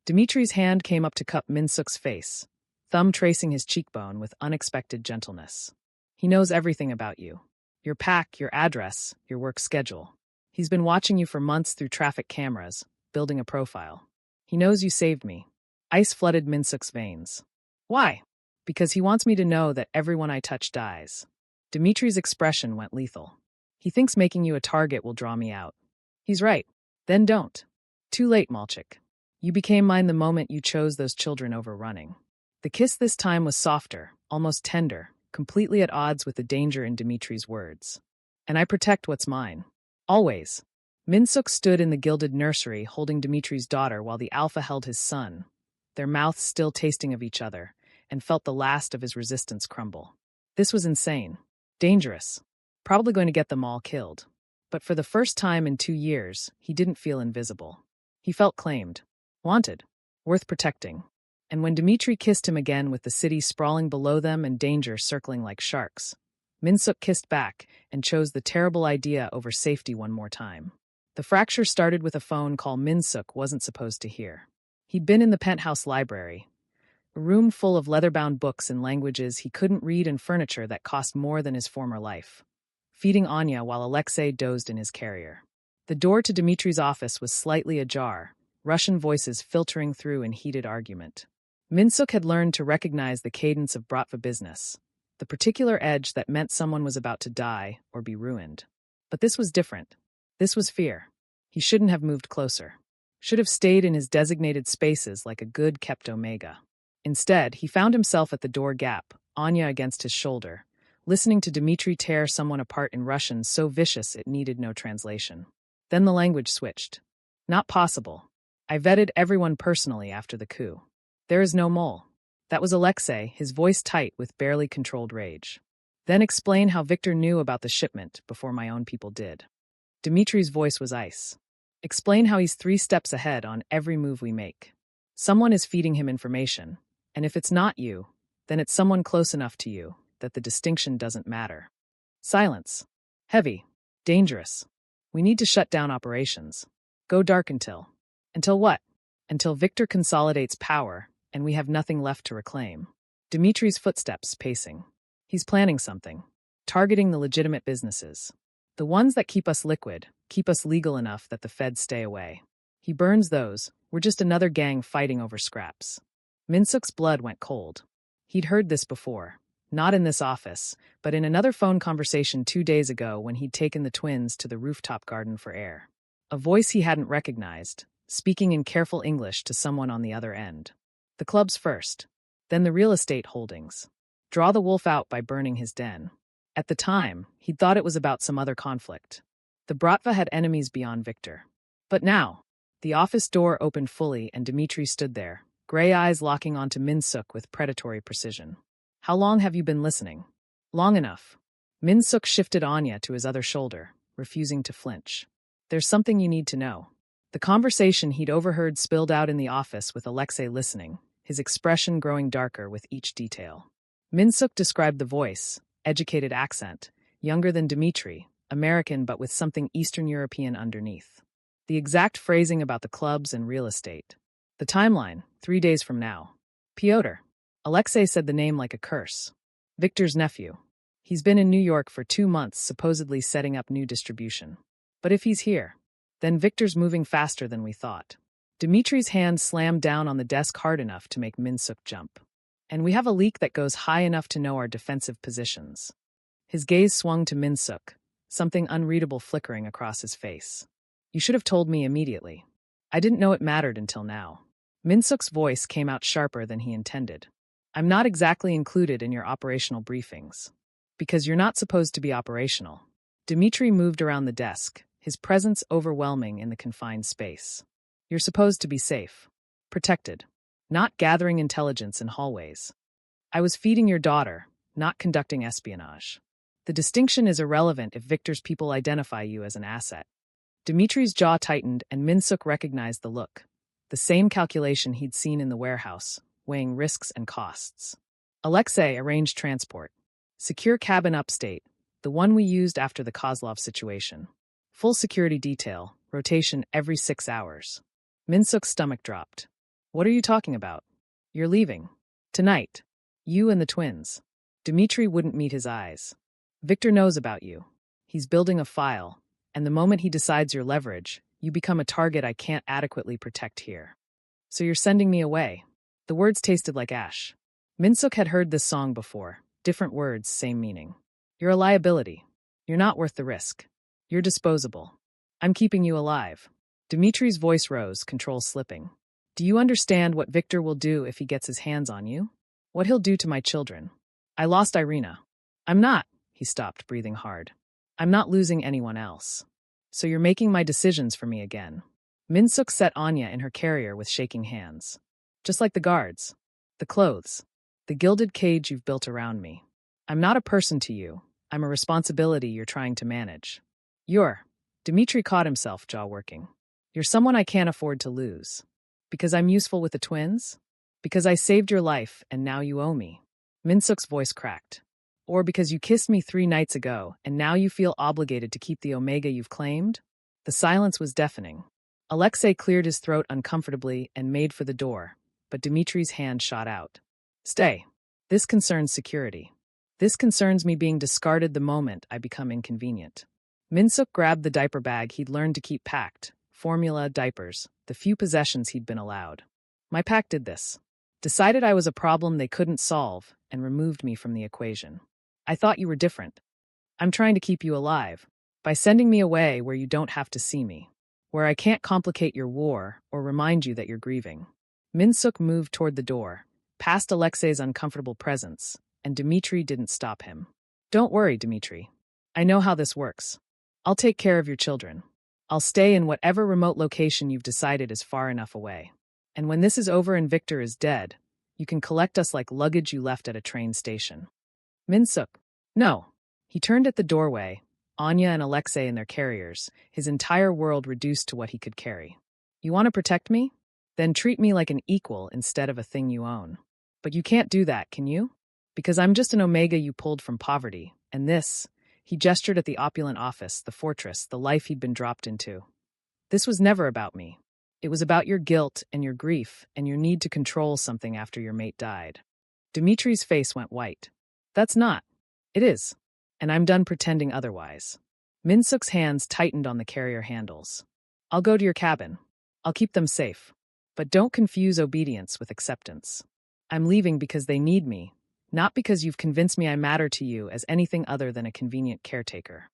Dimitri's hand came up to cup Minsuk's face, thumb tracing his cheekbone with unexpected gentleness. He knows everything about you. Your pack, your address, your work schedule. He's been watching you for months through traffic cameras, building a profile. He knows you saved me. Ice flooded Minsuk's veins. Why? Because he wants me to know that everyone I touch dies. Dimitri's expression went lethal. He thinks making you a target will draw me out. He's right. Then don't. Too late, Malchik. You became mine the moment you chose those children over running. The kiss this time was softer, almost tender, completely at odds with the danger in Dimitri's words. And I protect what's mine. Always. Minsuk stood in the gilded nursery holding Dimitri's daughter while the alpha held his son, their mouths still tasting of each other, and felt the last of his resistance crumble. This was insane. Dangerous. Probably going to get them all killed. But for the first time in 2 years, he didn't feel invisible. He felt claimed. Wanted. Worth protecting. And when Dimitri kissed him again with the city sprawling below them and danger circling like sharks, Minsuk kissed back and chose the terrible idea over safety one more time. The fracture started with a phone call Minsuk wasn't supposed to hear. He'd been in the penthouse library, a room full of leather-bound books in languages he couldn't read and furniture that cost more than his former life, feeding Anya while Alexei dozed in his carrier. The door to Dimitri's office was slightly ajar, Russian voices filtering through in heated argument. Minsuk had learned to recognize the cadence of Bratva business, the particular edge that meant someone was about to die or be ruined. But this was different. This was fear. He shouldn't have moved closer. Should have stayed in his designated spaces like a good kept Omega. Instead, he found himself at the door gap, Anya against his shoulder, listening to Dimitri tear someone apart in Russian so vicious it needed no translation. Then the language switched. Not possible. I vetted everyone personally after the coup. There is no mole. That was Alexei, his voice tight with barely controlled rage. Then explain how Victor knew about the shipment before my own people did. Dimitri's voice was ice. Explain how he's 3 steps ahead on every move we make. Someone is feeding him information, and if it's not you, then it's someone close enough to you that the distinction doesn't matter. Silence. Heavy. Dangerous. We need to shut down operations. Go dark until. Until what? Until Victor consolidates power, and we have nothing left to reclaim. Dimitri's footsteps pacing. He's planning something. Targeting the legitimate businesses. The ones that keep us liquid, keep us legal enough that the feds stay away. He burns those. We're just another gang fighting over scraps. Minsuk's blood went cold. He'd heard this before. Not in this office, but in another phone conversation 2 days ago when he'd taken the twins to the rooftop garden for air. A voice he hadn't recognized, speaking in careful English to someone on the other end. The clubs first, then the real estate holdings. Draw the wolf out by burning his den. At the time, he'd thought it was about some other conflict. The Bratva had enemies beyond Victor. But now, the office door opened fully and Dimitri stood there, gray eyes locking onto Minsuk with predatory precision. How long have you been listening? Long enough. Minsuk shifted Anya to his other shoulder, refusing to flinch. There's something you need to know. The conversation he'd overheard spilled out in the office with Alexei listening, his expression growing darker with each detail. Minsuk described the voice, educated accent, younger than Dimitri, American but with something Eastern European underneath. The exact phrasing about the clubs and real estate. The timeline, 3 days from now. Pyotr. Alexei said the name like a curse. Victor's nephew. He's been in New York for 2 months, supposedly setting up new distribution. But if he's here, then Victor's moving faster than we thought. Dimitri's hand slammed down on the desk hard enough to make Minsuk jump. And we have a leak that goes high enough to know our defensive positions. His gaze swung to Minsuk, something unreadable flickering across his face. You should have told me immediately. I didn't know it mattered until now. Minsuk's voice came out sharper than he intended. I'm not exactly included in your operational briefings. Because you're not supposed to be operational. Dimitri moved around the desk, his presence overwhelming in the confined space. You're supposed to be safe. Protected. Not gathering intelligence in hallways. I was feeding your daughter, not conducting espionage. The distinction is irrelevant if Victor's people identify you as an asset. Dimitri's jaw tightened and Minsuk recognized the look. The same calculation he'd seen in the warehouse, weighing risks and costs. Alexei arranged transport. Secure cabin upstate, the one we used after the Kozlov situation. Full security detail, rotation every 6 hours. Minsuk's stomach dropped. What are you talking about? You're leaving. Tonight. You and the twins. Dmitri wouldn't meet his eyes. Victor knows about you. He's building a file, and the moment he decides your leverage, you become a target I can't adequately protect here. So you're sending me away. The words tasted like ash. Minsuk had heard this song before. Different words, same meaning. You're a liability. You're not worth the risk. You're disposable. I'm keeping you alive. Dmitri's voice rose, control slipping. Do you understand what Victor will do if he gets his hands on you? What he'll do to my children? I lost Irina. I'm not. He stopped, breathing hard. I'm not losing anyone else. So you're making my decisions for me again. Minsuk set Anya in her carrier with shaking hands. Just like the guards. The clothes. The gilded cage you've built around me. I'm not a person to you. I'm a responsibility you're trying to manage. Dmitri caught himself, jaw working. You're someone I can't afford to lose. Because I'm useful with the twins? Because I saved your life and now you owe me. Minsuk's voice cracked. Or because you kissed me 3 nights ago and now you feel obligated to keep the omega you've claimed? The silence was deafening. Alexei cleared his throat uncomfortably and made for the door, but Dmitri's hand shot out. Stay. This concerns security. This concerns me being discarded the moment I become inconvenient. Minsuk grabbed the diaper bag he'd learned to keep packed. Formula, diapers, the few possessions he'd been allowed. My pack did this. Decided I was a problem they couldn't solve and removed me from the equation. I thought you were different. I'm trying to keep you alive by sending me away where you don't have to see me, where I can't complicate your war or remind you that you're grieving. Minsuk moved toward the door, past Alexei's uncomfortable presence, and Dmitri didn't stop him. Don't worry, Dmitri. I know how this works. I'll take care of your children. I'll stay in whatever remote location you've decided is far enough away. And when this is over and Victor is dead, you can collect us like luggage you left at a train station. Minsuk. No. He turned at the doorway, Anya and Alexei in their carriers, his entire world reduced to what he could carry. You want to protect me? Then treat me like an equal instead of a thing you own. But you can't do that, can you? Because I'm just an omega you pulled from poverty, and this, he gestured at the opulent office, the fortress, the life he'd been dropped into. This was never about me. It was about your guilt and your grief and your need to control something after your mate died. Dmitri's face went white. That's not. It is. And I'm done pretending otherwise. Minsuk's hands tightened on the carrier handles. I'll go to your cabin. I'll keep them safe. But don't confuse obedience with acceptance. I'm leaving because they need me, not because you've convinced me I matter to you as anything other than a convenient caretaker.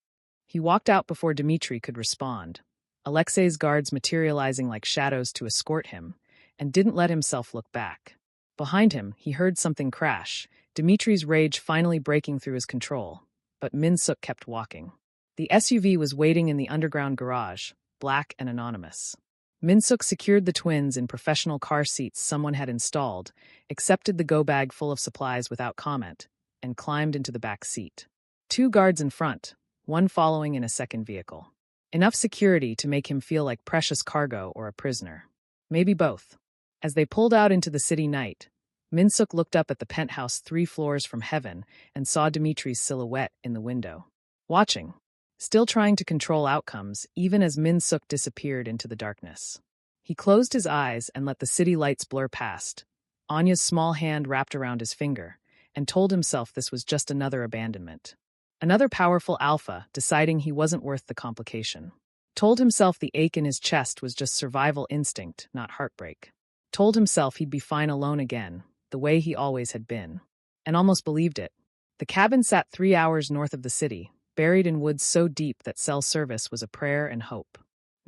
He walked out before Dmitri could respond, Alexei's guards materializing like shadows to escort him, and didn't let himself look back. Behind him, he heard something crash, Dmitri's rage finally breaking through his control, but Minsuk kept walking. The SUV was waiting in the underground garage, black and anonymous. Minsuk secured the twins in professional car seats someone had installed, accepted the go-bag full of supplies without comment, and climbed into the back seat. 2 guards in front, one following in a second vehicle. Enough security to make him feel like precious cargo or a prisoner. Maybe both. As they pulled out into the city night, Minsuk looked up at the penthouse 3 floors from heaven and saw Dmitri's silhouette in the window. Watching. Still trying to control outcomes, even as Minsuk disappeared into the darkness. He closed his eyes and let the city lights blur past, Anya's small hand wrapped around his finger, and told himself this was just another abandonment. Another powerful alpha deciding he wasn't worth the complication. Told himself the ache in his chest was just survival instinct, not heartbreak. Told himself he'd be fine alone again, the way he always had been. And almost believed it. The cabin sat 3 hours north of the city, buried in woods so deep that cell service was a prayer and hope.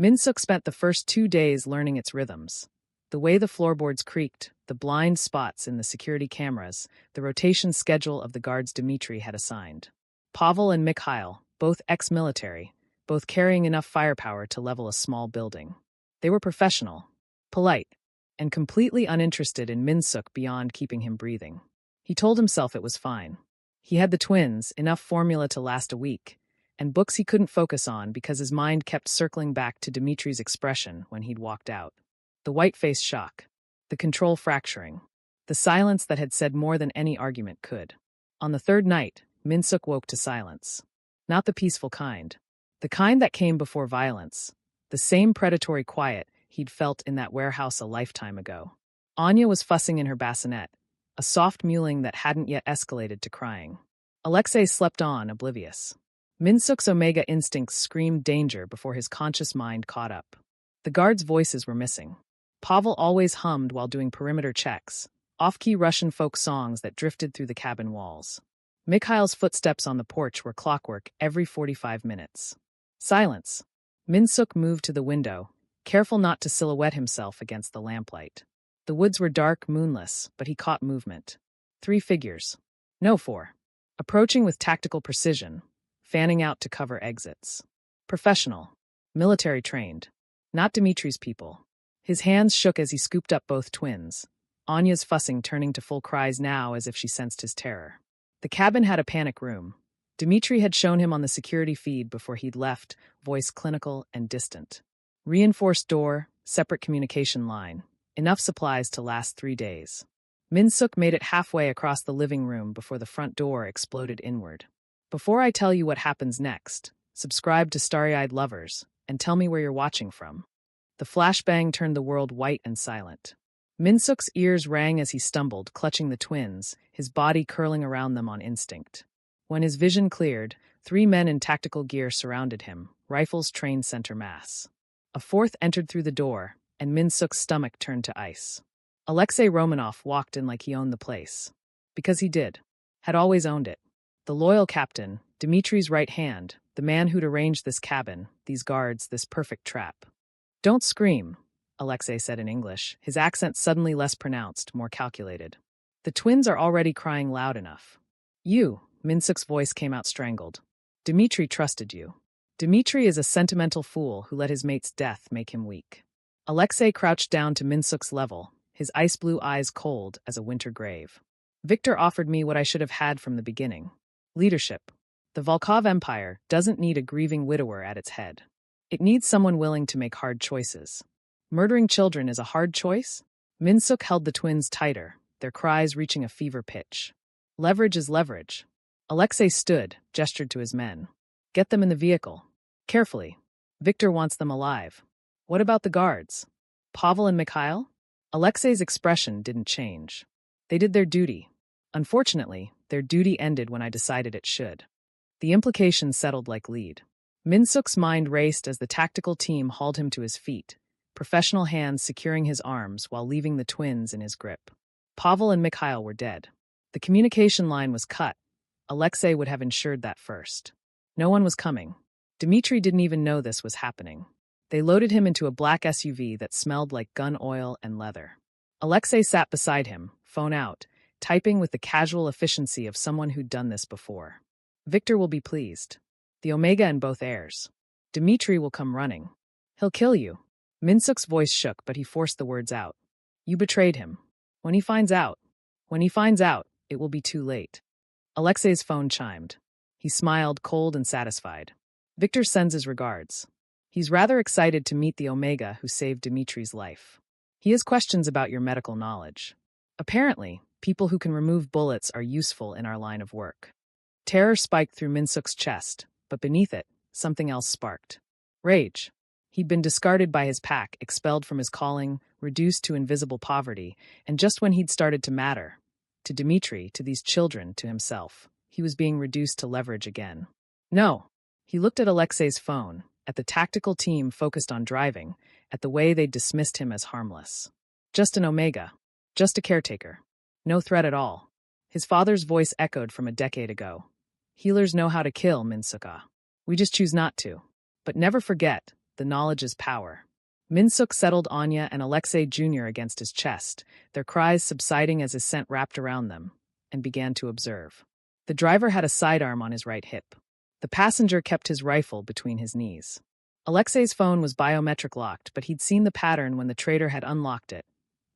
Minsuk spent the first 2 days learning its rhythms. The way the floorboards creaked, the blind spots in the security cameras, the rotation schedule of the guards Dmitri had assigned. Pavel and Mikhail, both ex-military, both carrying enough firepower to level a small building. They were professional, polite, and completely uninterested in Minsuk beyond keeping him breathing. He told himself it was fine. He had the twins, enough formula to last a week, and books he couldn't focus on because his mind kept circling back to Dmitri's expression when he'd walked out. The white-faced shock, the control fracturing, the silence that had said more than any argument could. On the 3rd night, Minsuk woke to silence. Not the peaceful kind. The kind that came before violence. The same predatory quiet he'd felt in that warehouse a lifetime ago. Anya was fussing in her bassinet, a soft mewling that hadn't yet escalated to crying. Alexei slept on, oblivious. Minsuk's Omega instincts screamed danger before his conscious mind caught up. The guards' voices were missing. Pavel always hummed while doing perimeter checks, off-key Russian folk songs that drifted through the cabin walls. Mikhail's footsteps on the porch were clockwork every 45 minutes. Silence. Minsuk moved to the window, careful not to silhouette himself against the lamplight. The woods were dark, moonless, but he caught movement. 3 figures. No 4. Approaching with tactical precision, fanning out to cover exits. Professional. Military trained. Not Dmitri's people. His hands shook as he scooped up both twins, Anya's fussing turning to full cries now as if she sensed his terror. The cabin had a panic room. Dmitri had shown him on the security feed before he'd left, voice clinical and distant. Reinforced door, separate communication line. Enough supplies to last 3 days. Minsuk made it halfway across the living room before the front door exploded inward. Before I tell you what happens next, subscribe to Starry-Eyed Lovers, and tell me where you're watching from. The flashbang turned the world white and silent. Minsuk's ears rang as he stumbled, clutching the twins, his body curling around them on instinct. When his vision cleared, 3 men in tactical gear surrounded him, rifles trained center mass. A 4th entered through the door, and Minsuk's stomach turned to ice. Alexei Romanov walked in like he owned the place. Because he did. Had always owned it. The loyal captain, Dmitri's right hand, the man who'd arranged this cabin, these guards, this perfect trap. Don't scream, Alexei said in English, his accent suddenly less pronounced, more calculated. The twins are already crying loud enough. You, Minsuk's voice came out strangled. Dmitri trusted you. Dmitri is a sentimental fool who let his mate's death make him weak. Alexei crouched down to Minsuk's level, his ice-blue eyes cold as a winter grave. Victor offered me what I should have had from the beginning. Leadership. The Volkov Empire doesn't need a grieving widower at its head. It needs someone willing to make hard choices. Murdering children is a hard choice? Minsuk held the twins tighter, their cries reaching a fever pitch. Leverage is leverage. Alexei stood, gestured to his men. Get them in the vehicle. Carefully. Victor wants them alive. What about the guards? Pavel and Mikhail? Alexei's expression didn't change. They did their duty. Unfortunately, their duty ended when I decided it should. The implications settled like lead. Minsuk's mind raced as the tactical team hauled him to his feet, professional hands securing his arms while leaving the twins in his grip. Pavel and Mikhail were dead. The communication line was cut. Alexei would have ensured that first. No one was coming. Dmitri didn't even know this was happening. They loaded him into a black SUV that smelled like gun oil and leather. Alexei sat beside him, phone out, typing with the casual efficiency of someone who'd done this before. Victor will be pleased. The Omega and both heirs. Dmitri will come running. He'll kill you. Minsuk's voice shook, but he forced the words out. You betrayed him. When he finds out, it will be too late. Alexei's phone chimed. He smiled, cold and satisfied. Victor sends his regards. He's rather excited to meet the Omega who saved Dmitri's life. He has questions about your medical knowledge. Apparently, people who can remove bullets are useful in our line of work. Terror spiked through Minsuk's chest, but beneath it, something else sparked. Rage. He'd been discarded by his pack, expelled from his calling, reduced to invisible poverty, and just when he'd started to matter, to Dmitri, to these children, to himself, he was being reduced to leverage again. No. He looked at Alexei's phone, at the tactical team focused on driving, at the way they'd dismissed him as harmless. Just an Omega. Just a caretaker. No threat at all. His father's voice echoed from a decade ago. Healers know how to kill, Minsuka. We just choose not to. But never forget, the knowledge is power. Minsuk settled Anya and Alexei Jr. against his chest, their cries subsiding as his scent wrapped around them, and began to observe. The driver had a sidearm on his right hip. The passenger kept his rifle between his knees. Alexei's phone was biometric locked, but he'd seen the pattern when the traitor had unlocked it.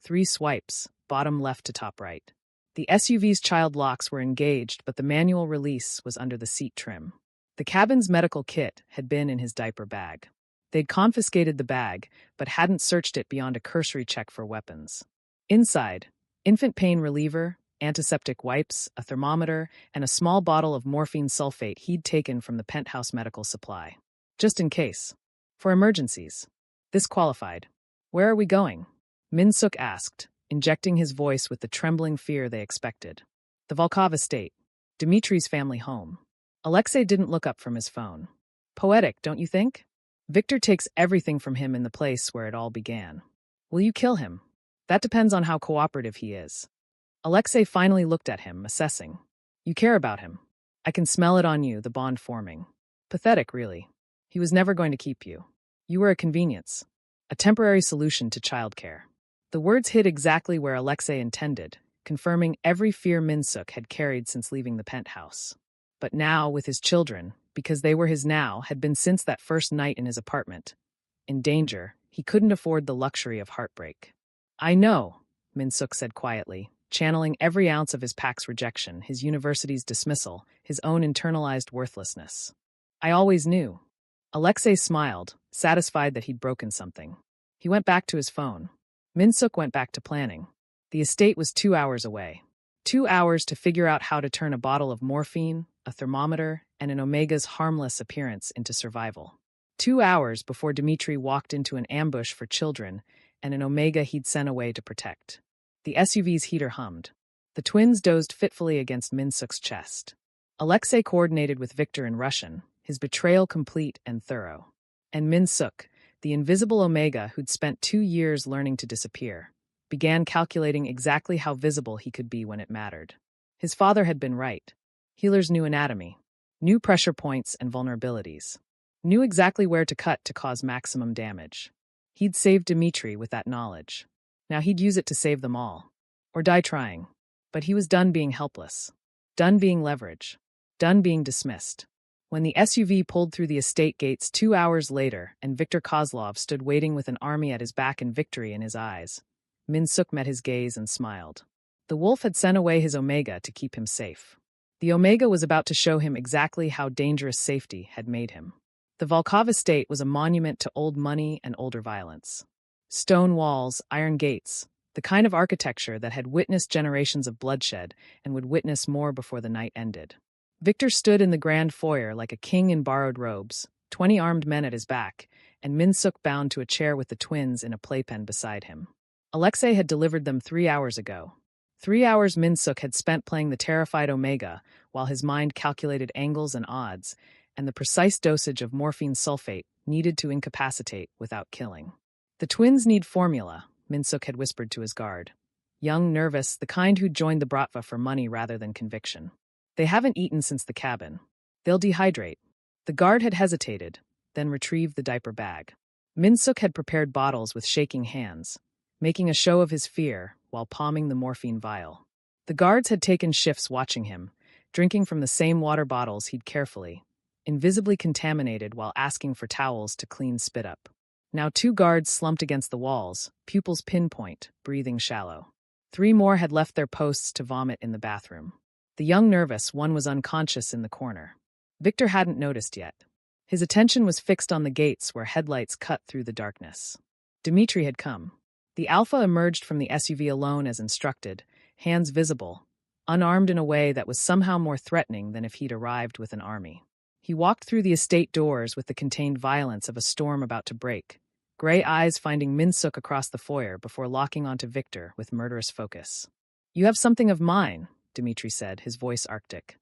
3 swipes, bottom left to top right. The SUV's child locks were engaged, but the manual release was under the seat trim. The cabin's medical kit had been in his diaper bag. They'd confiscated the bag, but hadn't searched it beyond a cursory check for weapons. Inside, infant pain reliever, antiseptic wipes, a thermometer, and a small bottle of morphine sulfate he'd taken from the penthouse medical supply. Just in case. For emergencies. This qualified. Where are we going? Min-suk asked, injecting his voice with the trembling fear they expected. The Volkov estate. Dmitri's family home. Alexei didn't look up from his phone. Poetic, don't you think? Victor takes everything from him in the place where it all began. Will you kill him? That depends on how cooperative he is. Alexei finally looked at him, assessing. You care about him. I can smell it on you, the bond forming. Pathetic, really. He was never going to keep you. You were a convenience. A temporary solution to childcare. The words hit exactly where Alexei intended, confirming every fear Min-suk had carried since leaving the penthouse. But now, with his children, because they were his now, had been since that first night in his apartment. In danger, he couldn't afford the luxury of heartbreak. I know, Min-suk said quietly, channeling every ounce of his pack's rejection, his university's dismissal, his own internalized worthlessness. I always knew. Alexei smiled, satisfied that he'd broken something. He went back to his phone. Min-suk went back to planning. The estate was 2 hours away. 2 hours to figure out how to turn a bottle of morphine, a thermometer, and an Omega's harmless appearance into survival. 2 hours before Dmitri walked into an ambush for children and an Omega he'd sent away to protect. The SUV's heater hummed. The twins dozed fitfully against Min-suk's chest. Alexei coordinated with Victor in Russian, his betrayal complete and thorough. And Min-suk, the invisible Omega who'd spent 2 years learning to disappear, began calculating exactly how visible he could be when it mattered. His father had been right. Healers knew anatomy, knew pressure points and vulnerabilities, knew exactly where to cut to cause maximum damage. He'd saved Dmitri with that knowledge. Now he'd use it to save them all. Or die trying. But he was done being helpless. Done being leverage. Done being dismissed. When the SUV pulled through the estate gates 2 hours later and Viktor Kozlov stood waiting with an army at his back and victory in his eyes, Min-suk met his gaze and smiled. The wolf had sent away his Omega to keep him safe. The Omega was about to show him exactly how dangerous safety had made him. The Volkov estate was a monument to old money and older violence. Stone walls, iron gates, the kind of architecture that had witnessed generations of bloodshed and would witness more before the night ended. Victor stood in the grand foyer like a king in borrowed robes, 20 armed men at his back, and Min-suk bound to a chair with the twins in a playpen beside him. Alexei had delivered them 3 hours ago. 3 hours Min-suk had spent playing the terrified Omega while his mind calculated angles and odds, and the precise dosage of morphine sulfate needed to incapacitate without killing. The twins need formula, Min-suk had whispered to his guard. Young, nervous, the kind who'd joined the Bratva for money rather than conviction. They haven't eaten since the cabin. They'll dehydrate. The guard had hesitated, then retrieved the diaper bag. Min-suk had prepared bottles with shaking hands, making a show of his fear while palming the morphine vial. The guards had taken shifts watching him, drinking from the same water bottles he'd carefully, invisibly contaminated while asking for towels to clean spit up. Now 2 guards slumped against the walls, pupils pinpoint, breathing shallow. 3 more had left their posts to vomit in the bathroom. The young nervous one was unconscious in the corner. Victor hadn't noticed yet. His attention was fixed on the gates where headlights cut through the darkness. Dmitri had come. The Alpha emerged from the SUV alone as instructed, hands visible, unarmed in a way that was somehow more threatening than if he'd arrived with an army. He walked through the estate doors with the contained violence of a storm about to break, gray eyes finding Min-suk across the foyer before locking onto Victor with murderous focus. You have something of mine, Dmitri said, his voice arctic.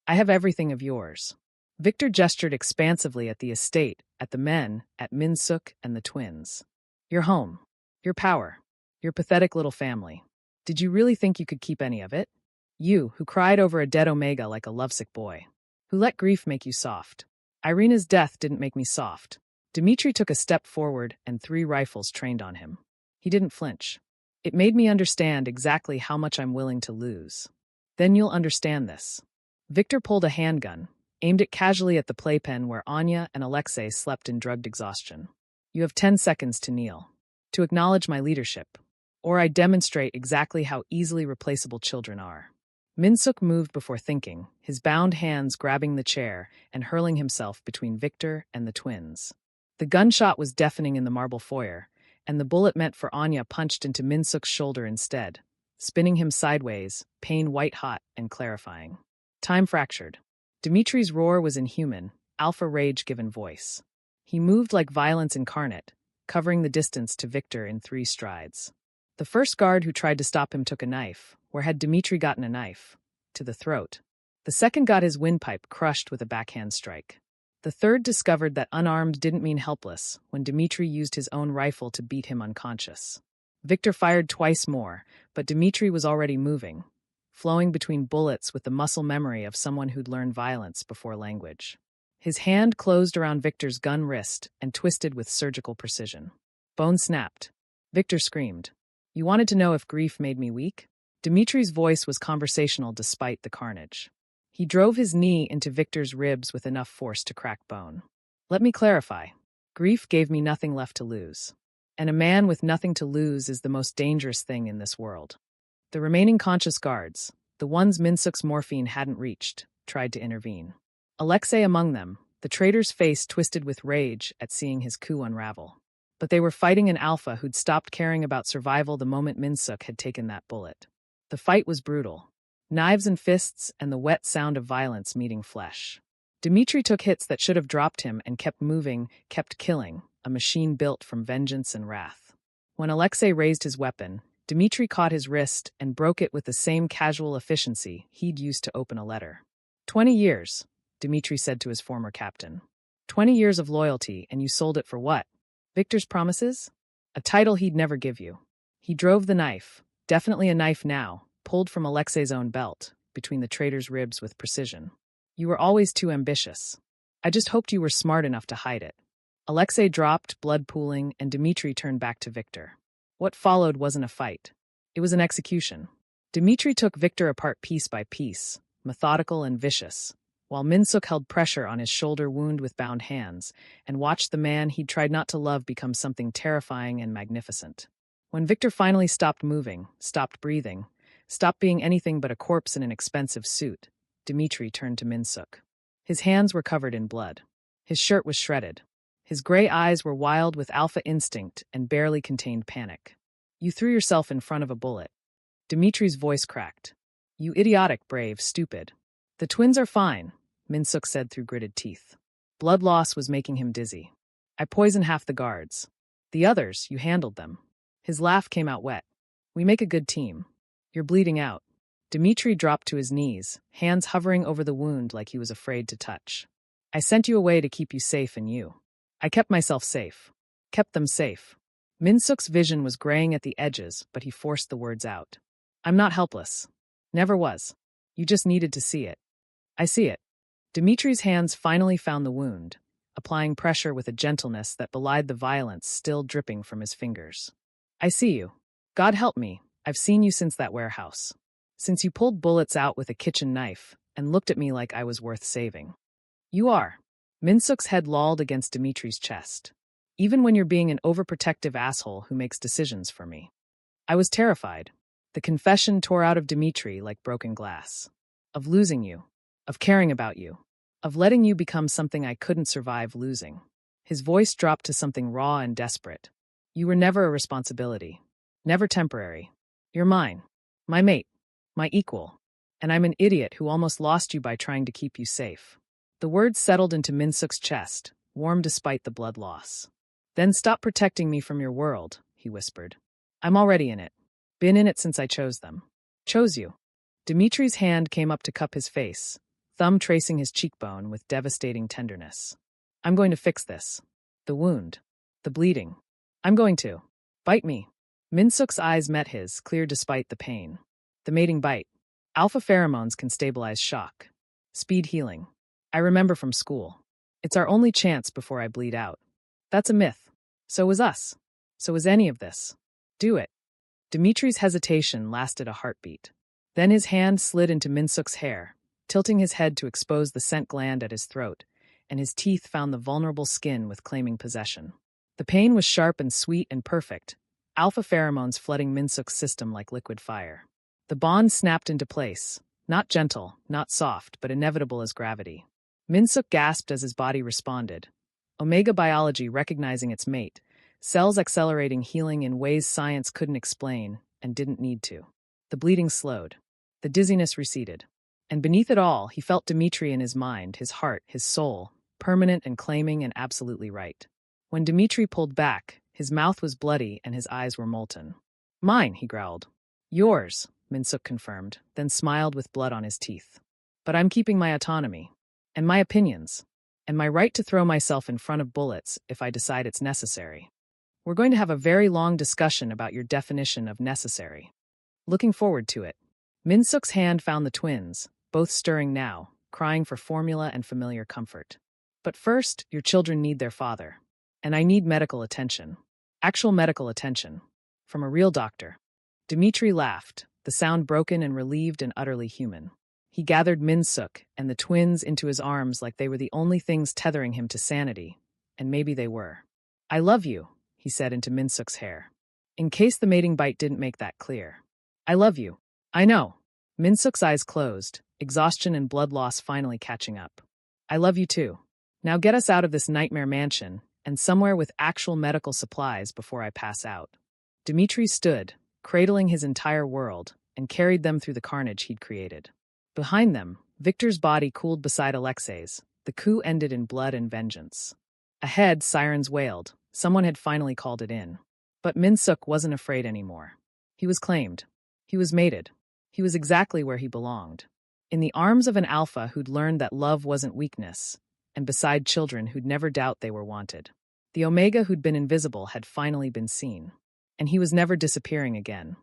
I have everything of yours. Victor gestured expansively at the estate, at the men, at Min-suk and the twins. Your home. Your power. Your pathetic little family. Did you really think you could keep any of it? You, who cried over a dead Omega like a lovesick boy. Who let grief make you soft. Irina's death didn't make me soft. Dmitri took a step forward and 3 rifles trained on him. He didn't flinch. It made me understand exactly how much I'm willing to lose. Then you'll understand this. Victor pulled a handgun, aimed it casually at the playpen where Anya and Alexei slept in drugged exhaustion. You have 10 seconds to kneel. To acknowledge my leadership. Or I demonstrate exactly how easily replaceable children are. Min-suk moved before thinking, his bound hands grabbing the chair and hurling himself between Victor and the twins. The gunshot was deafening in the marble foyer, and the bullet meant for Anya punched into Min-suk's shoulder instead, spinning him sideways, pain white-hot and clarifying. Time fractured. Dimitri's roar was inhuman, alpha rage given voice. He moved like violence incarnate, covering the distance to Victor in 3 strides. The first guard who tried to stop him took a knife. Where had Dimitri gotten a knife? To the throat. The second got his windpipe crushed with a backhand strike. The third discovered that unarmed didn't mean helpless when Dimitri used his own rifle to beat him unconscious. Victor fired twice more, but Dimitri was already moving, flowing between bullets with the muscle memory of someone who'd learned violence before language. His hand closed around Victor's gun wrist and twisted with surgical precision. Bone snapped. Victor screamed. "You wanted to know if grief made me weak?" Dimitri's voice was conversational despite the carnage. He drove his knee into Victor's ribs with enough force to crack bone. "Let me clarify. Grief gave me nothing left to lose. And a man with nothing to lose is the most dangerous thing in this world." The remaining conscious guards, the ones Minsuk's morphine hadn't reached, tried to intervene. Alexei among them, the traitor's face twisted with rage at seeing his coup unravel. But they were fighting an alpha who'd stopped caring about survival the moment Minsuk had taken that bullet. The fight was brutal. Knives and fists and the wet sound of violence meeting flesh. Dimitri took hits that should have dropped him and kept moving, kept killing, a machine built from vengeance and wrath. When Alexei raised his weapon, Dimitri caught his wrist and broke it with the same casual efficiency he'd used to open a letter. 20 years, Dimitri said to his former captain. 20 years of loyalty, and you sold it for what? Victor's promises? A title he'd never give you. He drove the knife, definitely a knife now, pulled from Alexei's own belt, between the traitor's ribs with precision. "You were always too ambitious. I just hoped you were smart enough to hide it." Alexei dropped, blood pooling, and Dimitri turned back to Victor. What followed wasn't a fight. It was an execution. Dimitri took Victor apart piece by piece, methodical and vicious, while Minsuk held pressure on his shoulder wound with bound hands, and watched the man he'd tried not to love become something terrifying and magnificent. When Victor finally stopped moving, stopped breathing, stopped being anything but a corpse in an expensive suit, Dimitri turned to Minsuk. His hands were covered in blood. His shirt was shredded. His gray eyes were wild with alpha instinct and barely contained panic. "You threw yourself in front of a bullet." Dimitri's voice cracked. "You idiotic, brave, stupid." "The twins are fine," Minsuk said through gritted teeth. Blood loss was making him dizzy. "I poisoned half the guards. The others, you handled them." His laugh came out wet. "We make a good team. You're bleeding out." Dimitri dropped to his knees, hands hovering over the wound like he was afraid to touch. "I sent you away to keep you safe and you. I kept myself safe. Kept them safe." Minsuk's vision was graying at the edges, but he forced the words out. "I'm not helpless. Never was. You just needed to see it." "I see it." Dimitri's hands finally found the wound, applying pressure with a gentleness that belied the violence still dripping from his fingers. "I see you. God help me, I've seen you since that warehouse. Since you pulled bullets out with a kitchen knife and looked at me like I was worth saving. You are." Minsuk's head lolled against Dimitri's chest. "Even when you're being an overprotective asshole who makes decisions for me." I was terrified. The confession tore out of Dimitri like broken glass. Of losing you. Of caring about you. Of letting you become something I couldn't survive losing. His voice dropped to something raw and desperate. "You were never a responsibility. Never temporary. You're mine. My mate. My equal. And I'm an idiot who almost lost you by trying to keep you safe." The words settled into Minsuk's chest, warm despite the blood loss. "Then stop protecting me from your world," he whispered. "I'm already in it. Been in it since I chose them. Chose you." Dimitri's hand came up to cup his face, thumb tracing his cheekbone with devastating tenderness. "I'm going to fix this. The wound. The bleeding. I'm going to. Bite me." Minsuk's eyes met his, clear despite the pain. "The mating bite. Alpha pheromones can stabilize shock. Speed healing. I remember from school. It's our only chance before I bleed out. That's a myth. So was us. So was any of this. Do it." Dimitri's hesitation lasted a heartbeat. Then his hand slid into Minsuk's hair, tilting his head to expose the scent gland at his throat, and his teeth found the vulnerable skin with claiming possession. The pain was sharp and sweet and perfect, alpha pheromones flooding Minsuk's system like liquid fire. The bond snapped into place, not gentle, not soft, but inevitable as gravity. Minsuk gasped as his body responded. Omega biology recognizing its mate, cells accelerating healing in ways science couldn't explain and didn't need to. The The bleeding slowed. The dizziness receded. And beneath it all, he felt Dmitri in his mind, his heart, his soul, permanent and claiming and absolutely right. When Dmitri pulled back, his mouth was bloody and his eyes were molten. Mine, he growled. Yours, Minsuk confirmed, then smiled with blood on his teeth. But I'm keeping my autonomy, and my opinions, and my right to throw myself in front of bullets if I decide it's necessary. We're going to have a very long discussion about your definition of necessary. Looking forward to it. Minsuk's hand found the twins, both stirring now, crying for formula and familiar comfort. But first, your children need their father. And I need medical attention. Actual medical attention. From a real doctor. Dmitri laughed, the sound broken and relieved and utterly human. He gathered Minsuk and the twins into his arms like they were the only things tethering him to sanity. And maybe they were. I love you, he said into Minsuk's hair. In case the mating bite didn't make that clear. I love you. I know. Minsuk's eyes closed, exhaustion and blood loss finally catching up. I love you too. Now get us out of this nightmare mansion, and somewhere with actual medical supplies before I pass out. Dmitri stood, cradling his entire world, and carried them through the carnage he'd created. Behind them, Victor's body cooled beside Alexei's. The coup ended in blood and vengeance. Ahead, sirens wailed. Someone had finally called it in. But Minsuk wasn't afraid anymore. He was claimed. He was mated. He was exactly where he belonged. In the arms of an alpha who'd learned that love wasn't weakness, and beside children who'd never doubt they were wanted. The Omega who'd been invisible had finally been seen. And he was never disappearing again.